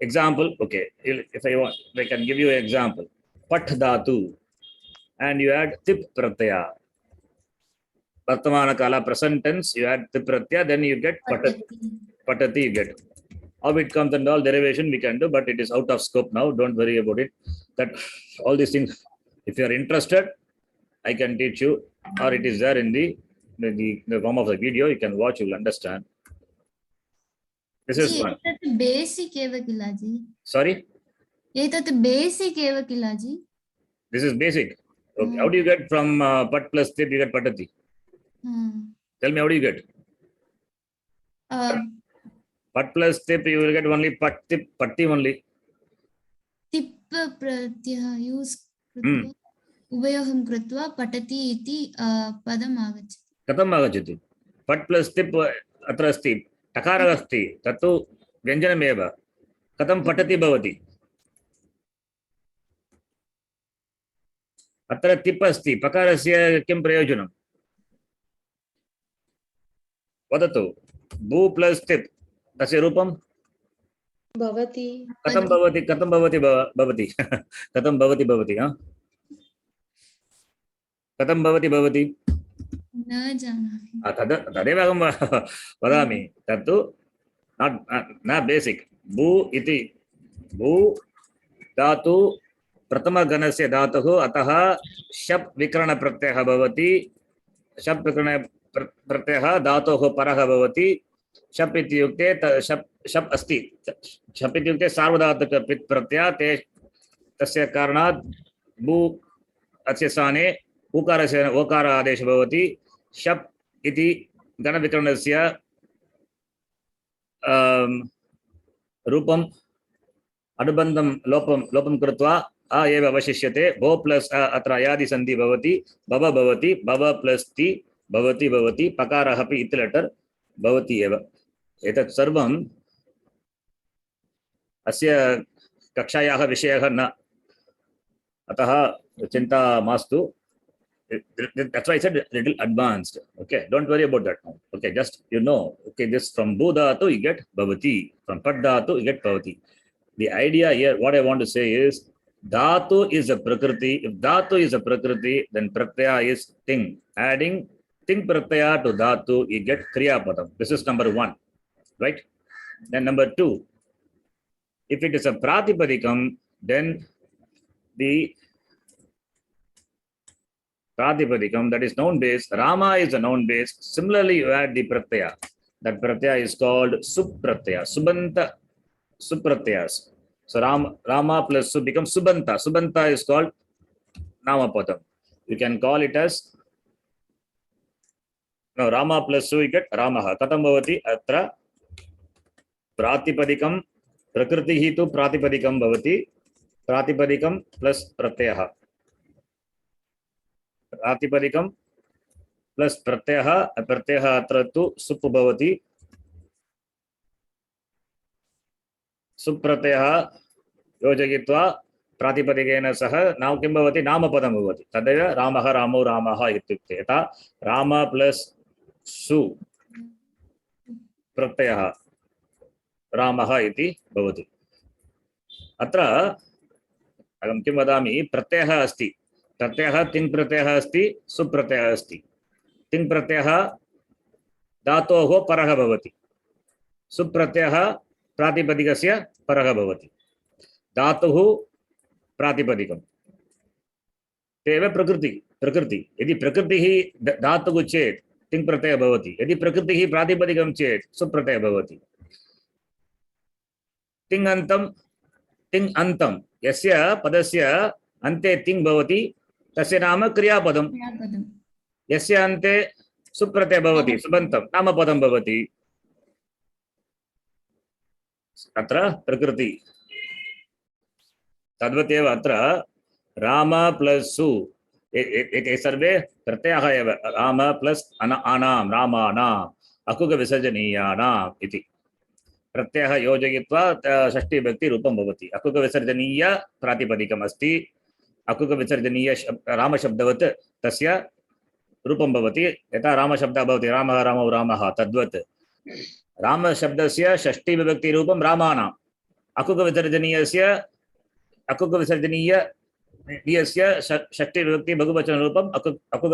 Example, okay, if I want, I can give you an example. Pat dhatu, and you add tip pratyaya. Vartamana kala, present tense, you add tip pratyaya, then you get patati. Patati you get. How it comes and all derivation we can do, but it is out of scope now. Don't worry about it. That all these things, if you are interested, I can teach you, or it is there in the form of the video. You can watch, you will understand. This is one. Basic eva kilaji. Sorry? Basic eva kilaji. This is basic. Okay. How do you get from pat plus tip, you get patati? Tell me, how do you get? Pat plus tip, you will get only pat tip, patti only. Tip pratyah use ubhayam kritva patati iti padam agachati. Katham agachati? Pat plus tip atra asti. Takara asti. Tatu vyanjanameva. Katham patati bhavati? Atra tip asti. Pakarasya kim prayojanam? Vadatu. Bu plus tip. Tasya rupam? Bhavati. Katham bhavati? Katham bhavati bhavati? Katham bhavati bhavati? Huh? Katham bhavati bhavati? न जानामि. तदेव अहं वदामि. तत्तु न basic. भू इति भू धातु प्रथमगणस्य धातुः, अतः शप् विकरणप्रत्ययः भवति. शप् विकरणप्रत्ययः धातोः परः भवति. शप् इत्युक्ते शप् अस्ति. शप् इत्युक्ते सार्वधातुक प्रत्ययः. तस्य कारणात् भू अस्य स्थाने उकारस्य ओकार आदेशः भवति. शप् इति गणविकरणस्य रूपम अनुबंधम लोपम कृत्वा आ एव अवशिष्यते भो प्लस अत्र अयादि संधि भवति भव भवति भव प्लस ति भवति भवति पकारः अपि इति लेटर् भवति एव एतत् सर्वम् अस्य कक्षायाः विषयः न अतः चिन्ता मास्तु. That's why I said little advanced. Okay, don't worry about that now. Okay, just okay, this from bu dhatu you get bhavati, from pat dhatu you get bhavati. The idea here, what I want to say is, dhatu is a prakriti. If dhatu is a prakriti, then pratyaya is ting. Adding ting pratyaya to dhatu, you get kriya padam. This is number one, right? Then number two, if it is a pratipadikam, then the pratipadikam, that is noun base. Rama is a noun base. Similarly, you add the pratyaya. That pratyaya is called supratyaya. Subanta. Supratyas. So Rama plus Su becomes Subanta. Subanta is called Namapadam. You can call it as Rama plus Su you get Ramaha. Katam bhavati atra pratipadikam prakritihi tu pratipadikam bhavati. Pratipadikam plus pratyaha. Pratipadikam plus pratyaha. Pratyaha atra tu sup bhavati. सुप्रत्ययः योजयित्वा प्रातिपदिकेन सह नाम किं भवति नामपदं भवति तदेव रामः रामो रामः इत्युक्ते यथा राम प्लस सु प्रत्ययः रामः इति भवति. अत्र अहं किं वदामि प्रत्ययः अस्ति प्रत्ययः तिङ् प्रत्ययः अस्ति सुप्रत्ययः अस्ति. तिङ् प्रत्ययः धातोः परः भवति. सुप्रत्ययः प्रातिपदिकस्य परः भवति. धातुः प्रातिपदिकं तेव प्रकृति यदि प्रकृतिः धातुः चेत् तिङ् प्रत्ययः भवति. यदि प्रकृतिः प्रातिपदिकं चेत् सुप्रत्ययः भवति. तिङ् अन्तं यस्य पदस्य अन्ते तिङ् भवति तस्य नाम क्रियापदं. यस्य अन्ते सुप्रत्ययः भवति सुबन्तं नामपदं भवति. अत्र प्रकृति तद्वदेव अत्र राम प्लस सु एते सर्वे प्रत्ययः एव. राम प्लस आनां रामाणाम् अकुग विसर्जनीयानाम् इति प्रत्ययः योजयित्वा षष्ठी विभक्ति रूपं भवति. अकुग विसर्जनीय प्रातिपदिकम् अस्ति. अकुग विसर्जनीय रामशब्दवत् तस्य रूपं भवति. यथा रामशब्दः भवति रामः रामौ रामः तद्वत् राम शब्दस्य षष्ठी विभक्ति रूपं रामाणाम्. अकुग विसर्जनीयस्य षष्ठी विभक्ति बहुवचन रूपम् अकुग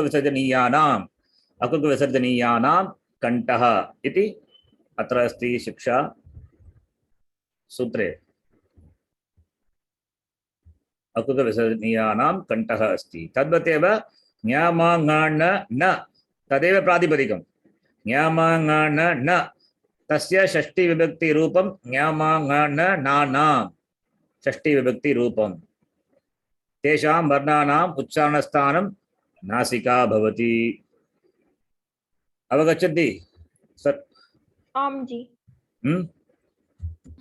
विसर्जनीयानां कण्ठः इति अत्र अस्ति शिक्षा सूत्रे. अकुग विसर्जनीयानां कण्ठः अस्ति. तद्वतेव ञामाङाण न तदेव प्रातिपदिकं. ञामाङाण न तस्य षष्ठी विभक्ति रूपं ञामाङाण नानां षष्ठी विभक्ति रूपं. तेषां वर्णानाम् उच्चारणस्थानं नासिका भवति. अवगच्छति सर? आम जी.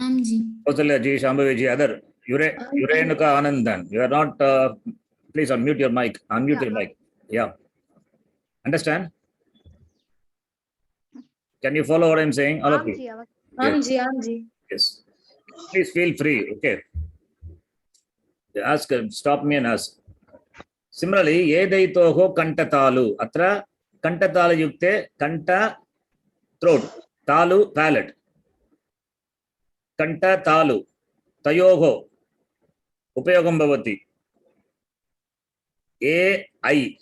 आम जी. कौसल्या जी, शांभवी जी, other Yurenuka Anandan, you are not please unmute your mic. Unmute your mic. Yeah. Understand? Can you follow what I'm saying? All of you. Yes. Please feel free. Okay. Ask, stop me and ask. Similarly, yedaitoho kantatalu. Atra kantatala yukte kanta throat. Talu palate. Kanta talu. Tayoho. Upayogam bhavati. A I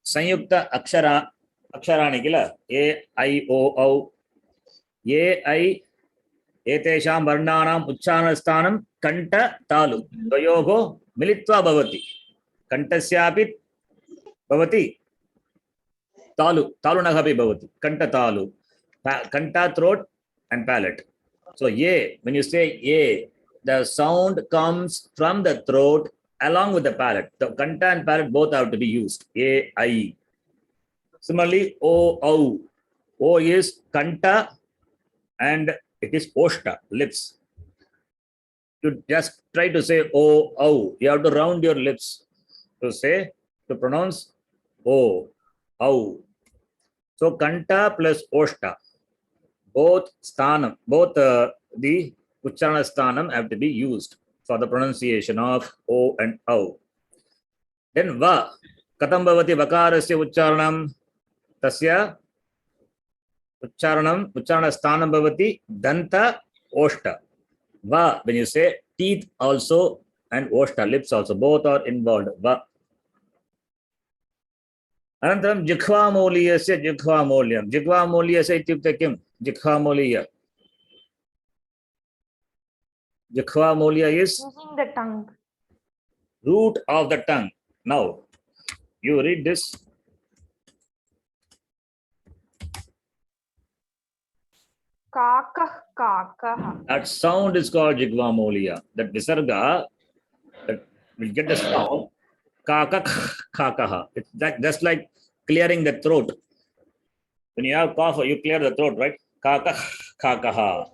संयुक्त अक्षराणि किल A I O औ A I एतेषां वर्णानाम् उच्चारणस्थानं कण्ठ तालु द्वयोः मिलित्वा भवति. कण्ठस्यापि भवति तालुनः अपि भवति. कण्ठ तालु कण्ठ throat and palate. So when you say the sound comes from the throat along with the palate. The kanta and palate both have to be used. A, I. Similarly, O, O is kanta and it is oshta, lips. You just try to say O, au. You have to round your lips to pronounce O, au. So kanta plus oshta, both sthanam, both the ucharana sthanam have to be used for the pronunciation of O and au. Then va, katam bhavati vakarasya ucharanam, tasya ucharana sthanam bhavati danta oshta. Va, when you say teeth also and oshta, lips also, both are involved. Va. अनन्तरं जिह्वामूलीयस्य जिह्वामूल्यं जिह्वामूल्यस्य इत्युक्ते किं जिह्वामूलीय जिह्वामूल्य is Using the tongue. root of the tongue. Now you read this. Kakah, kakah. That sound is called jighvamolya. That visarga that will get the sound kakak kakaha. It's that just like clearing the throat. When you have cough, you clear the throat, right? Kakak kakaha.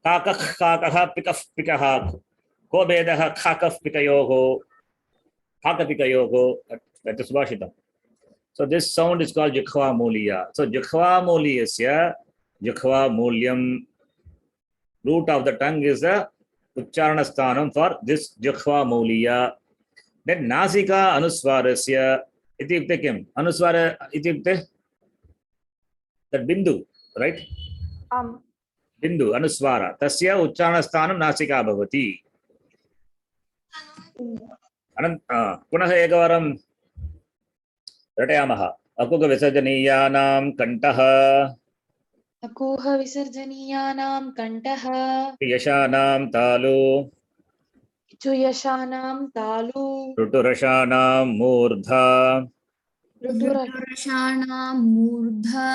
Kakak kakaha pikaf pikaha. Ko bedaha kakaf pikayoho. Kakapikayoho. That is Vashita. So this sound is called jighvamolya. So jighvamolyasya jighvamolyam. Root of the tongue is the ucharana sthanam for this jighvamolya. Then nasika anuswarasya ityukte kim? Anuswara ityukte that bindu, right? Bindu anuswara. Tasya ucharana sthanam nasika bhavati. पुनः एकवारं रटयामः. अकुक विसर्जनीयानां कण्ठः अकूह विसर्जनीयानां कण्ठः यशानां तालु चुयशानां तालु ऋटुरशानां मूर्धा ऋतुरषाणां मूर्धा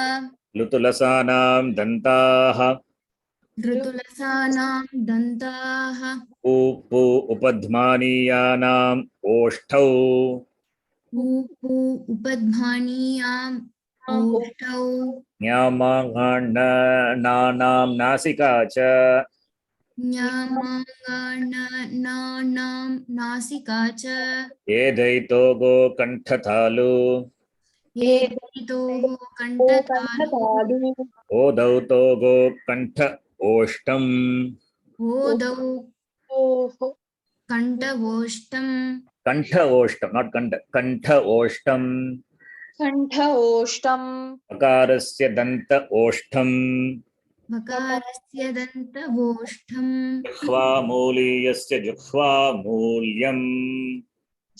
लुतुलसानां दन्ताः ऋतुलसानां दन्ताः उपु उपध्मानीयानाम् ओष्ठौ पूपु उपध्मानीयाम् ओष्ठौ न्यामाङ्गानां नासिका च न्यामाङ्गानानां नासिका च एधैतोगो कण्ठतालु एतयोः कण्ठतालु ओदौतोगो कण्ठ ओष्ठम् ओदौ कण्ठवोष्ठम् कण्ठ ओष्ठम् not कण्ठ कण्ठ ओष्ठम् कण्ठ ओष्ठम् अकारस्य दन्त ओष्ठम् मकारस्य दन्तवोष्ठम् जिह्वामूलीयस्य जिह्वामूल्यम्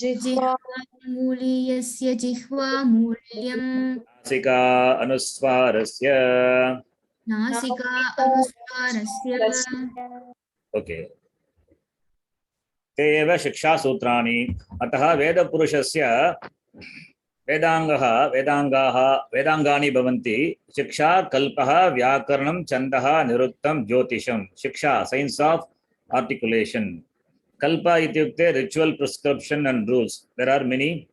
जिह्वामूलीयस्य जिह्वामूल्यम् नासिका अनुस्वारस्य नासिका अनुस्वारस्य ओके ते एव शिक्षासूत्राणि अतः वेदपुरुषस्य वेदाङ्गानि भवन्ति शिक्षा कल्पः व्याकरणं छन्दः निरुक्तं ज्योतिषं शिक्षा साइंस ऑफ आर्टिकुलेशन कल्प इत्युक्ते ritual prescription and rules. There are many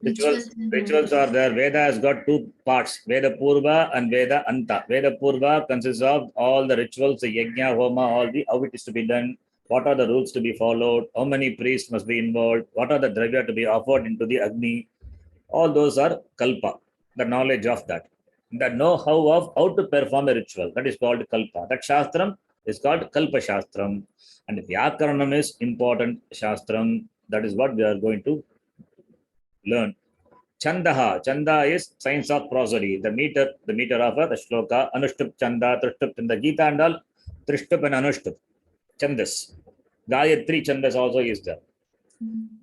rituals are there. Veda has got two parts, Veda Purva and Veda Anta. Veda Purva consists of all the rituals, the yajna, homa, all the how it is to be done, what are the rules to be followed, how many priests must be involved, what are the dravya to be offered into the Agni. All those are kalpa, the knowledge of that. The know-how of how to perform a ritual, that is called kalpa. That shastram is called kalpa shastram. And vyakaranam is important shastram. That is what we are going to learn. Chandaha. Chanda is science of prosody. The meter of the shloka. Anushtup chanda, trishtup chanda. Gita and all. Trishtup and anushtup. Chandas. Gayatri chandas also is there.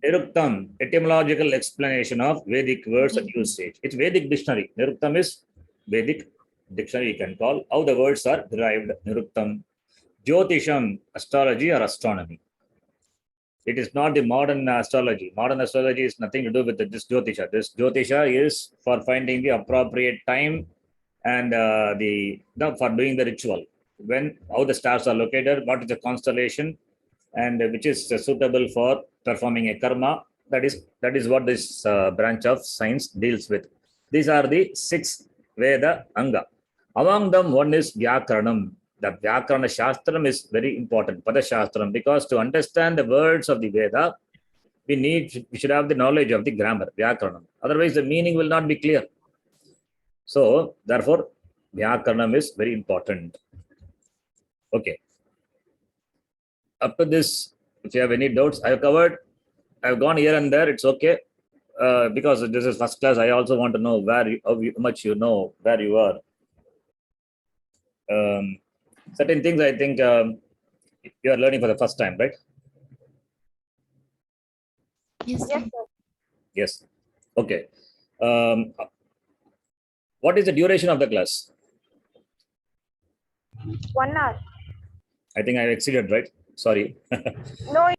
Niruktam, etymological explanation of Vedic words and usage. It's Vedic dictionary. Niruktam is Vedic dictionary, you can call. How the words are derived. Niruktam. Jyotisham, astrology or astronomy. It is not the modern astrology. Modern astrology is nothing to do with this Jyotisha. This Jyotisha is for finding the appropriate time and for doing the ritual. When, how the stars are located, what is the constellation, and which is suitable for performing a karma. That is what this branch of science deals with. These are the 6 Veda Anga. Among them, one is Vyakaranam. The Vyakarana Shastram is very important, Pada Shastram, because to understand the words of the Veda, we should have the knowledge of the grammar, Vyakaranam. Otherwise, the meaning will not be clear. So, therefore, Vyakaranam is very important. Okay. Up to this, if you have any doubts, I've I've gone here and there, it's okay. Because this is first class, I also want to know how much you know, where you are. Certain things I think you are learning for the first time, right? Yes, Yes, sir. sir. Yes. Okay. What is the duration of the class? 1 hour. I think I exceeded, right? Sorry. No,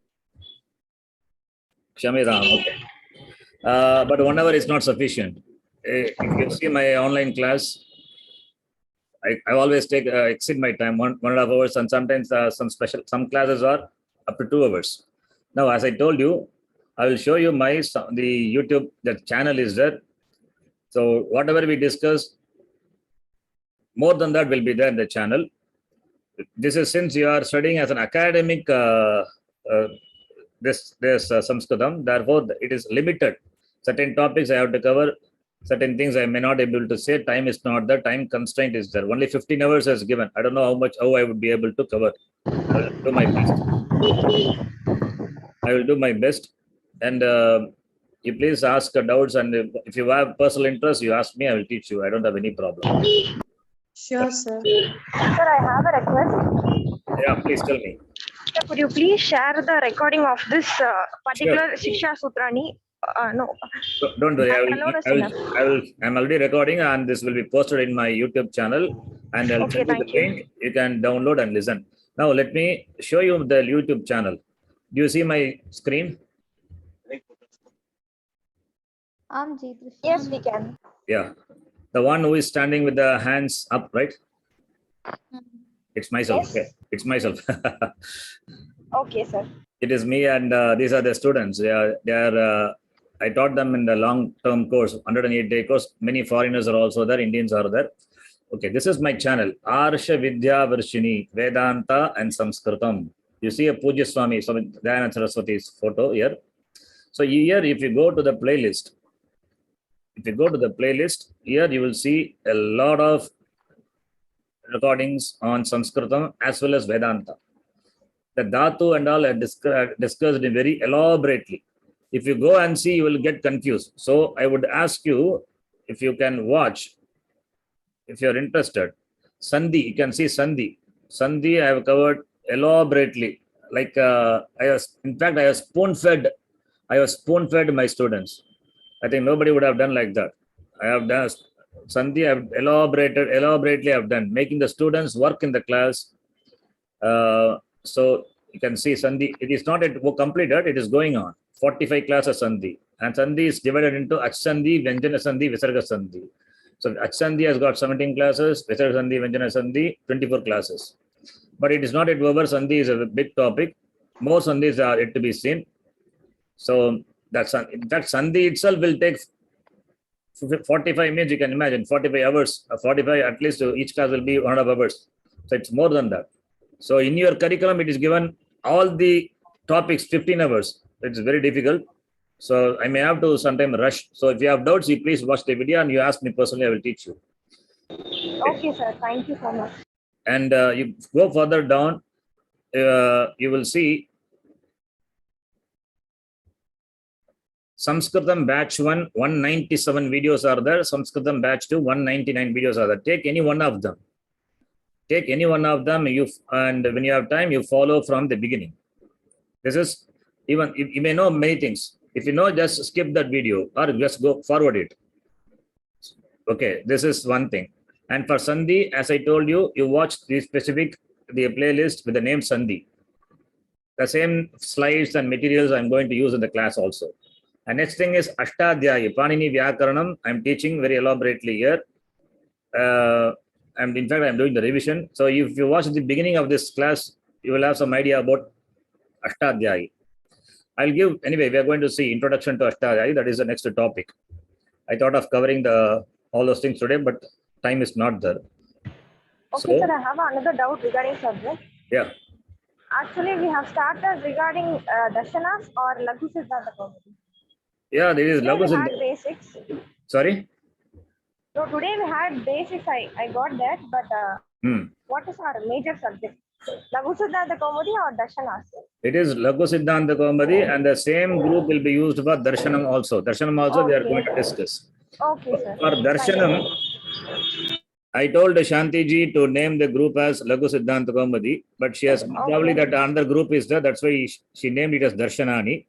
Kshamidam, okay. But 1 hour is not sufficient. If you see my online class, I always exceed my time, 1.5 hours, and sometimes some classes are up to 2 hours. Now, as I told you, I will show you the YouTube, the channel is there. So whatever we discuss, more than that will be there in the channel. This is since you are studying as an academic this Sanskritam, therefore it is limited. Certain topics I have to cover, certain things I may not be able to say. Time is not there, time constraint is there. Only 15 hours is given. I don't know how I would be able to cover. I will do my best. I will do my best. And you please ask doubts, and if you have personal interest, you ask me, I will teach you. I don't have any problem. Sure, sir. sir, I have a request. Yeah, please tell me. Sir, could you please share the recording of this particular Shiksha Sutrani? No. Don't worry. I'm already recording, and this will be posted in my YouTube channel. And I'll Okay, send you the thank you. link. You can download and listen. Now, let me show you the YouTube channel. Do you see my screen? Yes, we can. Yeah. The one who is standing with the hands up, right? It's myself. Yes. Okay. It's myself. Okay, sir. It is me, and these are the students. I taught them in the long-term course, 108-day course. Many foreigners are also there. Indians are there. Okay, this is my channel, Arsha Vidya Varshini, Vedanta and Sanskritam. You see a Puja Swami, Dayanand Saraswati's photo here. So here, if you go to the playlist, here you will see a lot of recordings on Sanskritam as well as Vedanta. The Dhatu and all are discussed very elaborately. If you go and see, you will get confused. So I would ask you, if you can watch, if you're interested, Sandhi, you can see Sandhi. Sandhi I have covered elaborately. Like in fact, I have spoon-fed my students. I think nobody would have done like that. I have done Sandhi, I have elaborately I've done, making the students work in the class. So you can see Sandhi, it is not yet completed, it is going on. 45 classes Sandhi. And Sandhi is divided into Achsandhi, Vyanjana Sandhi, Visarga Sandhi. So Achsandhi has got 17 classes, Visarga Sandhi, Vyanjana Sandhi, 24 classes. But it is not yet over. Sandhi is a big topic. More Sandhis are yet to be seen. So that Sandhi itself will take 45 minutes, you can imagine, 45 hours, 45 at least each class will be 1.5 hours. So it's more than that. So in your curriculum, it is given all the topics 15 hours. It's very difficult. So I may have to sometime rush. So if you have doubts, you please watch the video and you ask me personally, I will teach you. Okay, sir. Thank you so much. And you go further down, you will see Sanskritam batch 1, 197 videos are there. Sanskritam batch 2, 199 videos are there. Take any one of them. And when you have time, you follow from the beginning. This is even, you may know many things. If you know, just skip that video or just go forward it. Okay, this is one thing. And for Sandhi, as I told you, you watch the playlist with the name Sandhi. The same slides and materials I'm going to use in the class also. And next thing is Ashtadhyayi, Panini Vyakaranam. I'm teaching very elaborately here. And in fact, I'm doing the revision. So if you watch the beginning of this class, you will have some idea about Ashtadhyayi. Anyway, we are going to see Introduction to Ashtadhyayi. That is the next topic. I thought of covering all those things today, but time is not there. Okay, sir, I have another doubt regarding subject. Yeah. Actually, we have started regarding Darshanas or Laghu Siddhanta Kaumudi. Yeah, there is Today Laghu we had Siddhanta. basics. Sorry? So today we had basics. I got that, but what is our major subject? Laghu Siddhanta Kaumudi or Darshanas? It is Laghu Siddhanta Kaumudi, and the same group will be used for Darshanam also. Darshanam also we are going to discuss. Okay, sir. For Darshanam, I told Shanti ji to name the group as Laghu Siddhanta Kaumudi, but she has probably that another group is there. That's why she named it as Darshanani.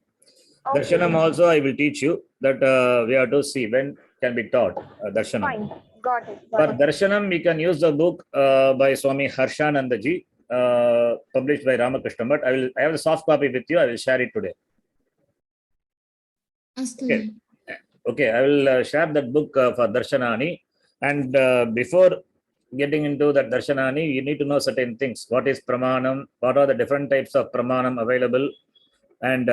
Okay. Darshanam also I will teach you that we have to see when can be taught Darshanam. Fine. Got it. For Darshanam, we can use the book by Swami Harshananda ji, published by Ramakrishna. But I have a soft copy with you. I will share it today. Astu. Okay, I will share that book for Darshanani. And before getting into that Darshanani, you need to know certain things. What is Pramanam? What are the different types of Pramanam available? And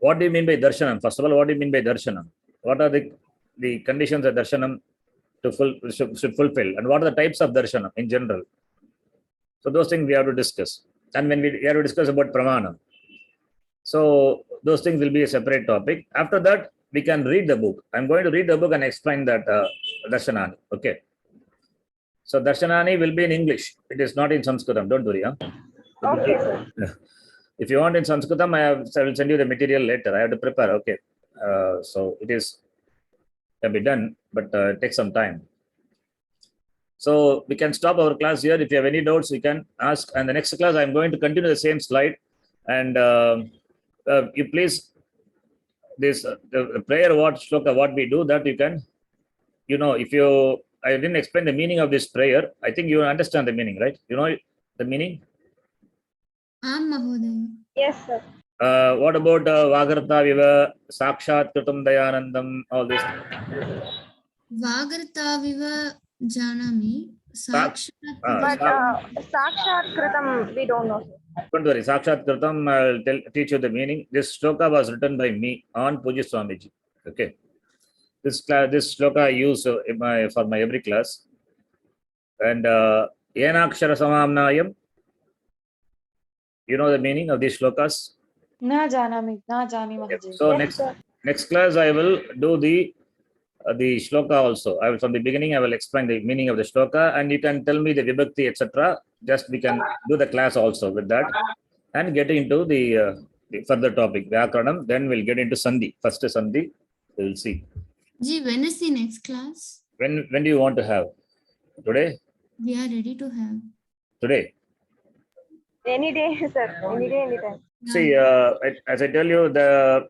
what do you mean by Darshanam? First of all, what do you mean by Darshanam? What are the conditions that Darshanam should fulfill? And what are the types of Darshanam in general? So those things we have to discuss. And when we have to discuss about Pramanam. So those things will be a separate topic. After that, we can read the book. I'm going to read the book and explain that Darshanani. Okay. So Darshanani will be in English. It is not in Sanskritam. Don't worry. Huh? Okay, sir. If you want in Sanskritam, I will send you the material later. I have to prepare. Okay. So it can be done, but it takes some time. So we can stop our class here. If you have any doubts, you can ask. And the next class, I'm going to continue the same slide. And you please, this the prayer, what shloka, what we do, that you can, if you, I didn't explain the meaning of this prayer. I think you understand the meaning, right? You know the meaning? Mahoday. Yes, sir. What about Vagarta Viva, Sakshat Kritam Dayanandam, all this? Vagarta viva janami. Sakshat. But Sakshat Kritam, we don't know. Don't worry, Sakshat Kritam, I'll teach you the meaning. This shloka was written by me on Puji Swamiji. Okay. This shloka I use for my every class. And Yenakshara Samamnayam. You know the meaning of these shlokas? Na jani Mahaji. So Yes, next class I will do the shloka also. I will, from the beginning, I will explain the meaning of the shloka, and you can tell me the vibhakti, etc. Just we can do the class also with that, and get into the further topic, Vyakaranam. Then we'll get into Sandhi. First Sandhi, we'll see. Ji, when is the next class? When do you want to have? Today? We are ready to have. Today. any day, sir. Any day, anytime. See, as I tell you,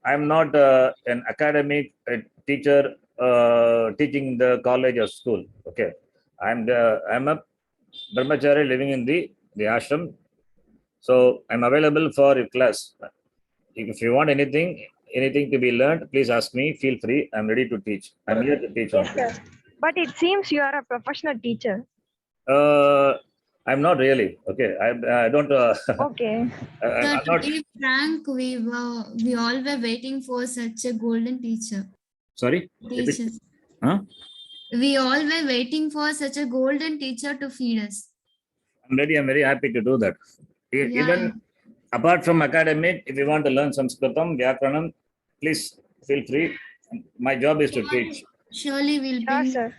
I'm not an academic teacher teaching the college or school. Okay, I'm a brahmachari living in the ashram. So I'm available for your class. If you want anything to be learned, please ask me. Feel free. I'm ready to teach. I'm here to teach. Yes, sir. But it seems you are a professional teacher. I'm not really. Okay, I don't. Okay. Sir, I'm to not. be frank, we all were waiting for such a golden teacher. Sorry. Teachers. Huh? We all were waiting for such a golden teacher to feed us. I'm very happy to do that. Even apart from academic, if you want to learn Sanskritam, Vyakaranam, please feel free. My job is to teach. Surely we'll Sure, bring. sir.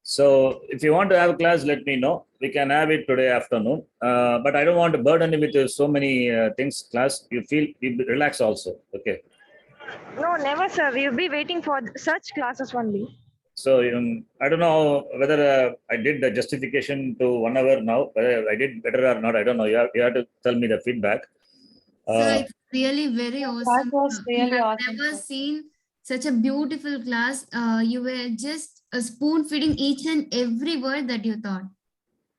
So if you want to have a class, let me know. We can have it today afternoon. But I don't want to burden you with so many things. Class, you relax also. Okay. No, never, sir. We'll be waiting for such classes only. So I don't know whether I did the justification to 1 hour now. Whether I did better or not, I don't know. You have to tell me the feedback. Sir, it's really very awesome. That was really I have awesome, never sir. seen such a beautiful class. You were just spoon feeding each and every word that you thought.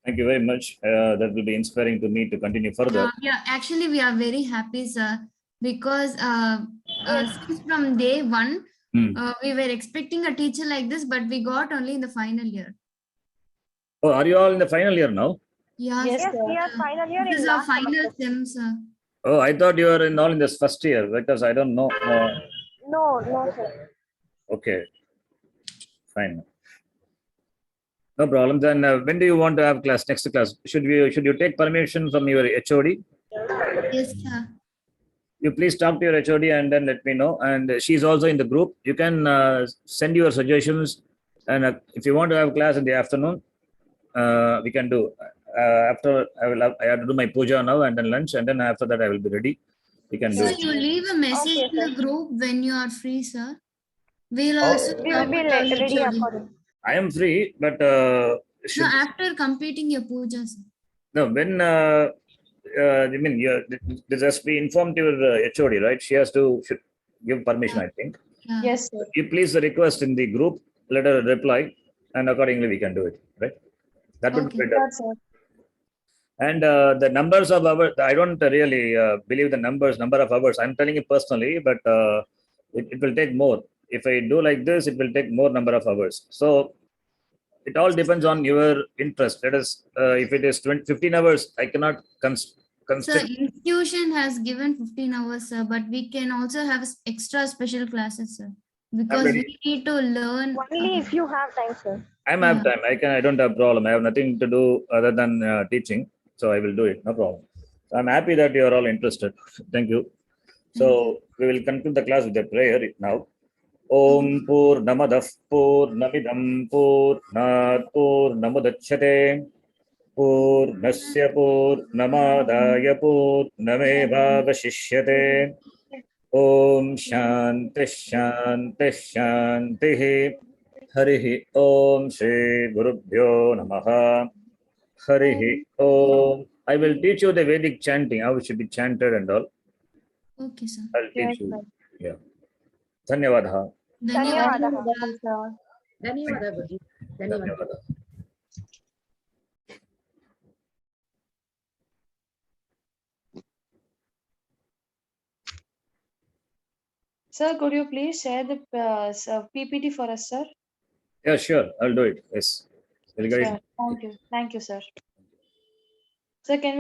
Thank you very much. That will be inspiring to me to continue further. Yeah, actually, we are very happy, sir, because since from day one, we were expecting a teacher like this, but we got only in the final year. Oh, are you all in the final year now? Yeah, Yes, sir. Yes, we are final year This in is our last final semester. sem, sir. Oh, I thought you were all in this first year because I don't know. No, sir. Okay, fine. No problem. Then when do you want to have class? Next class? Should you take permission from your HOD? Yes, sir. You please talk to your HOD and then let me know. And she's also in the group. You can send your suggestions. And if you want to have class in the afternoon, we can do. After I have to do my puja now and then lunch, and then after that I will be ready. We can do Sir, it. you leave a message Okay, in the sir. group when you are free, sir. We'll Oh. also We will talk be with our ready HOD. according. I am free, but No, should after completing your puja, sir. no when I mean this has to be informed to your HOD, right? She has to should give permission, I think. Yeah. Yes, sir. You please request in the group, let her reply, and accordingly we can do it, right? That would be Okay. better. Yes, sir. And the numbers of hours, I don't really believe the number of hours. I'm telling you personally, but it will take more. If I do like this, it will take more number of hours. So it all depends on your interest. Let us, if it is 15 hours, I cannot Sir, constrict. institution has given 15 hours, sir, but we can also have extra special classes, sir. Because ready. we need to learn. Only if you have time, sir. I'm have Yeah. time. I don't have problem. I have nothing to do other than teaching. So I will do it. No problem. So I'm happy that you are all interested. Thank you. So we will conclude the class with a prayer now. Om Purnamadah Purnamidam Purnat Purnamudachyate Purnasya Purnamadaya Purnamevavashishyate Om Shanti Shanti Shanti Harihi Om Shri Gurubhyo Namaha Harihi Om. I will teach you the Vedic chanting, how it should be chanted and all. Okay, sir. I'll Yes, teach you. sir. Yeah. Dhanyavadha. Dhanyawad. ಧನ್ಯವಾದः. sir. ಧನ್ಯವಾದ ಗುರುಜಿ ಧನ್ಯವಾದ Dhanyavada. Sir, could you please share the PPT for us, sir? Yeah, sure. I'll do it. Yes. We'll guide. Sure. Thank you. Thank you, sir. Sir, can